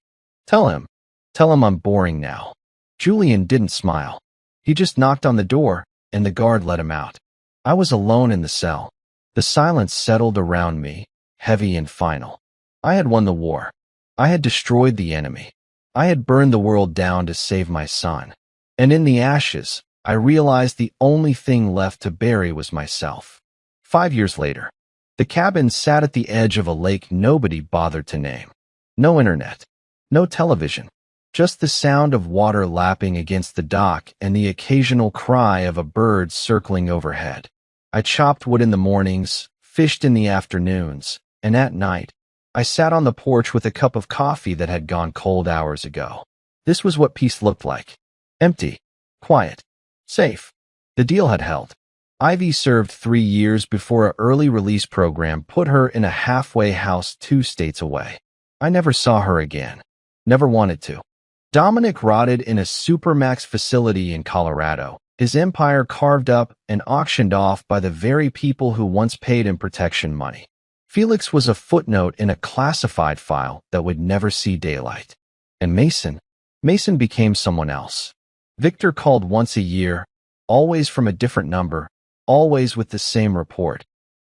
Tell him. Tell him I'm boring now. Julian didn't smile. He just knocked on the door, and the guard let him out. I was alone in the cell. The silence settled around me, heavy and final. I had won the war. I had destroyed the enemy. I had burned the world down to save my son. And in the ashes, I realized the only thing left to bury was myself. 5 years later, the cabin sat at the edge of a lake nobody bothered to name. No internet. No television. Just the sound of water lapping against the dock and the occasional cry of a bird circling overhead. I chopped wood in the mornings, fished in the afternoons, and at night, I sat on the porch with a cup of coffee that had gone cold hours ago. This was what peace looked like. Empty. Quiet. Safe. The deal had held. Ivy served 3 years before an early release program put her in a halfway house 2 states away. I never saw her again. Never wanted to. Dominic rotted in a supermax facility in Colorado, his empire carved up and auctioned off by the very people who once paid him protection money. Felix was a footnote in a classified file that would never see daylight. And Mason became someone else. Victor called once a year, always from a different number, always with the same report.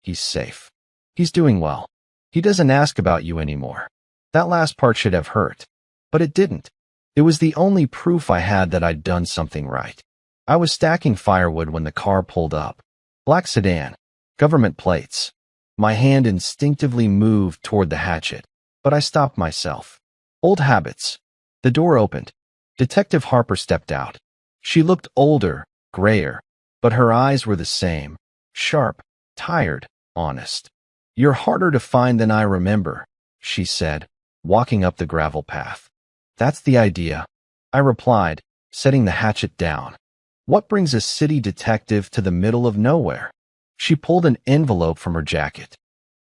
He's safe. He's doing well. He doesn't ask about you anymore. That last part should have hurt. But it didn't. It was the only proof I had that I'd done something right. I was stacking firewood when the car pulled up. Black sedan. Government plates. My hand instinctively moved toward the hatchet, but I stopped myself. Old habits. The door opened. Detective Harper stepped out. She looked older, grayer, but her eyes were the same. Sharp, tired, honest. You're harder to find than I remember, she said, walking up the gravel path. That's the idea, I replied, setting the hatchet down. What brings a city detective to the middle of nowhere? She pulled an envelope from her jacket.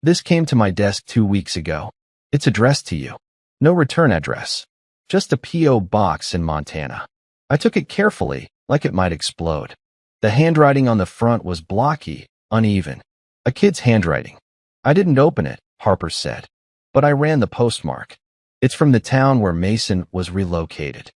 This came to my desk 2 weeks ago. It's addressed to you. No return address. Just a P.O. box in Montana. I took it carefully, like it might explode. The handwriting on the front was blocky, uneven. A kid's handwriting. I didn't open it, Harper said. But I ran the postmark. It's from the town where Mason was relocated.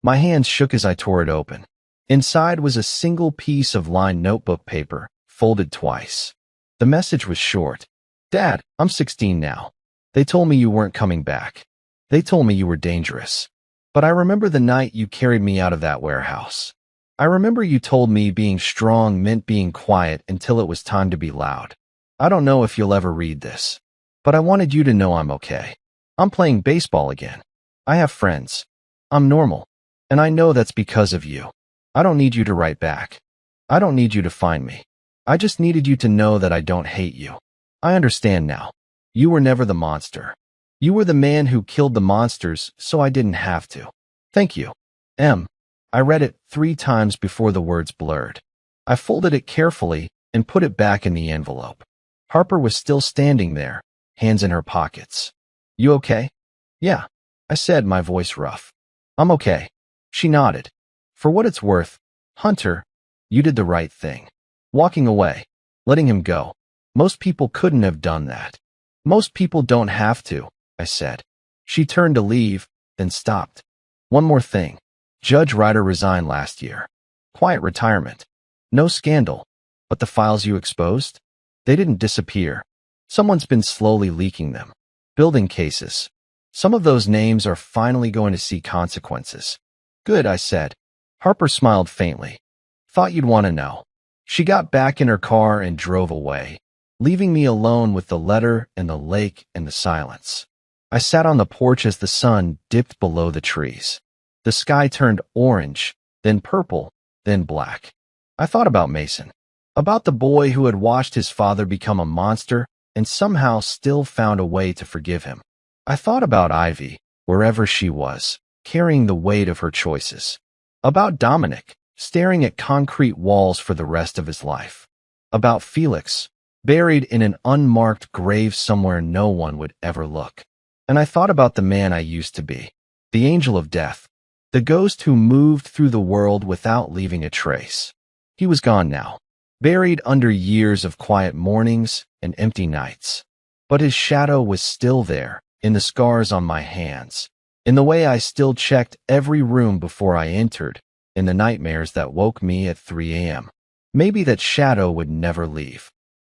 My hands shook as I tore it open. Inside was a single piece of lined notebook paper, folded twice. The message was short. Dad, I'm 16 now. They told me you weren't coming back. They told me you were dangerous. But I remember the night you carried me out of that warehouse. I remember you told me being strong meant being quiet until it was time to be loud. I don't know if you'll ever read this, but I wanted you to know I'm okay. I'm playing baseball again. I have friends. I'm normal. And I know that's because of you. I don't need you to write back. I don't need you to find me. I just needed you to know that I don't hate you. I understand now. You were never the monster. You were the man who killed the monsters, so I didn't have to. Thank you. M. I read it 3 times before the words blurred. I folded it carefully and put it back in the envelope. Harper was still standing there, hands in her pockets. You okay? Yeah, I said, my voice rough. I'm okay. She nodded. For what it's worth, Hunter, you did the right thing. Walking away, letting him go. Most people couldn't have done that. Most people don't have to, I said. She turned to leave, then stopped. One more thing. Judge Ryder resigned last year. Quiet retirement. No scandal. But the files you exposed? They didn't disappear. Someone's been slowly leaking them. Building cases. Some of those names are finally going to see consequences. Good, I said. Harper smiled faintly. Thought you'd want to know. She got back in her car and drove away, leaving me alone with the letter and the lake and the silence. I sat on the porch as the sun dipped below the trees. The sky turned orange, then purple, then black. I thought about Mason, about the boy who had watched his father become a monster and somehow still found a way to forgive him. I thought about Ivy, wherever she was, carrying the weight of her choices. About Dominic, staring at concrete walls for the rest of his life. About Felix, buried in an unmarked grave somewhere no one would ever look. And I thought about the man I used to be, the angel of death, the ghost who moved through the world without leaving a trace. He was gone now, buried under years of quiet mornings and empty nights. But his shadow was still there, in the scars on my hands, in the way I still checked every room before I entered, in the nightmares that woke me at 3 a.m. Maybe that shadow would never leave.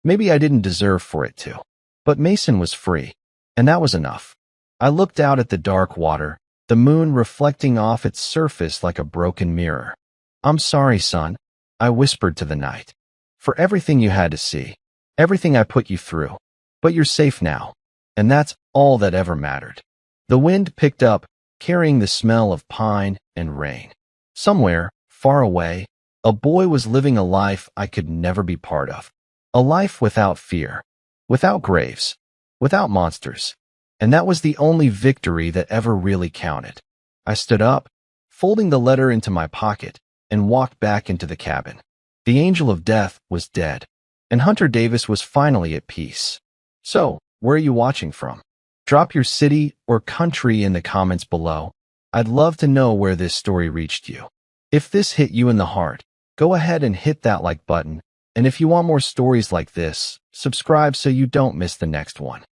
Maybe I didn't deserve for it to. But Mason was free, and that was enough. I looked out at the dark water, the moon reflecting off its surface like a broken mirror. "I'm sorry, son," I whispered to the night, "for everything you had to see, everything I put you through. But you're safe now, and that's all that ever mattered." The wind picked up, carrying the smell of pine and rain. Somewhere, far away, a boy was living a life I could never be part of. A life without fear, without graves, without monsters. And that was the only victory that ever really counted. I stood up, folding the letter into my pocket, and walked back into the cabin. The angel of death was dead, and Hunter Davis was finally at peace. So, where are you watching from? Drop your city or country in the comments below. I'd love to know where this story reached you. If this hit you in the heart, go ahead and hit that like button. And if you want more stories like this, subscribe so you don't miss the next one.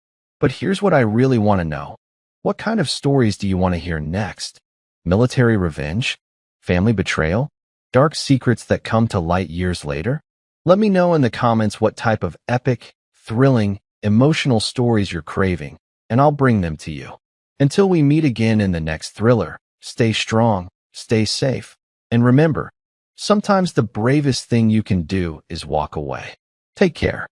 But here's what I really want to know. What kind of stories do you want to hear next? Military revenge? Family betrayal? Dark secrets that come to light years later? Let me know in the comments what type of epic, thrilling, emotional stories you're craving, and I'll bring them to you. Until we meet again in the next thriller, stay strong, stay safe, and remember, sometimes the bravest thing you can do is walk away. Take care.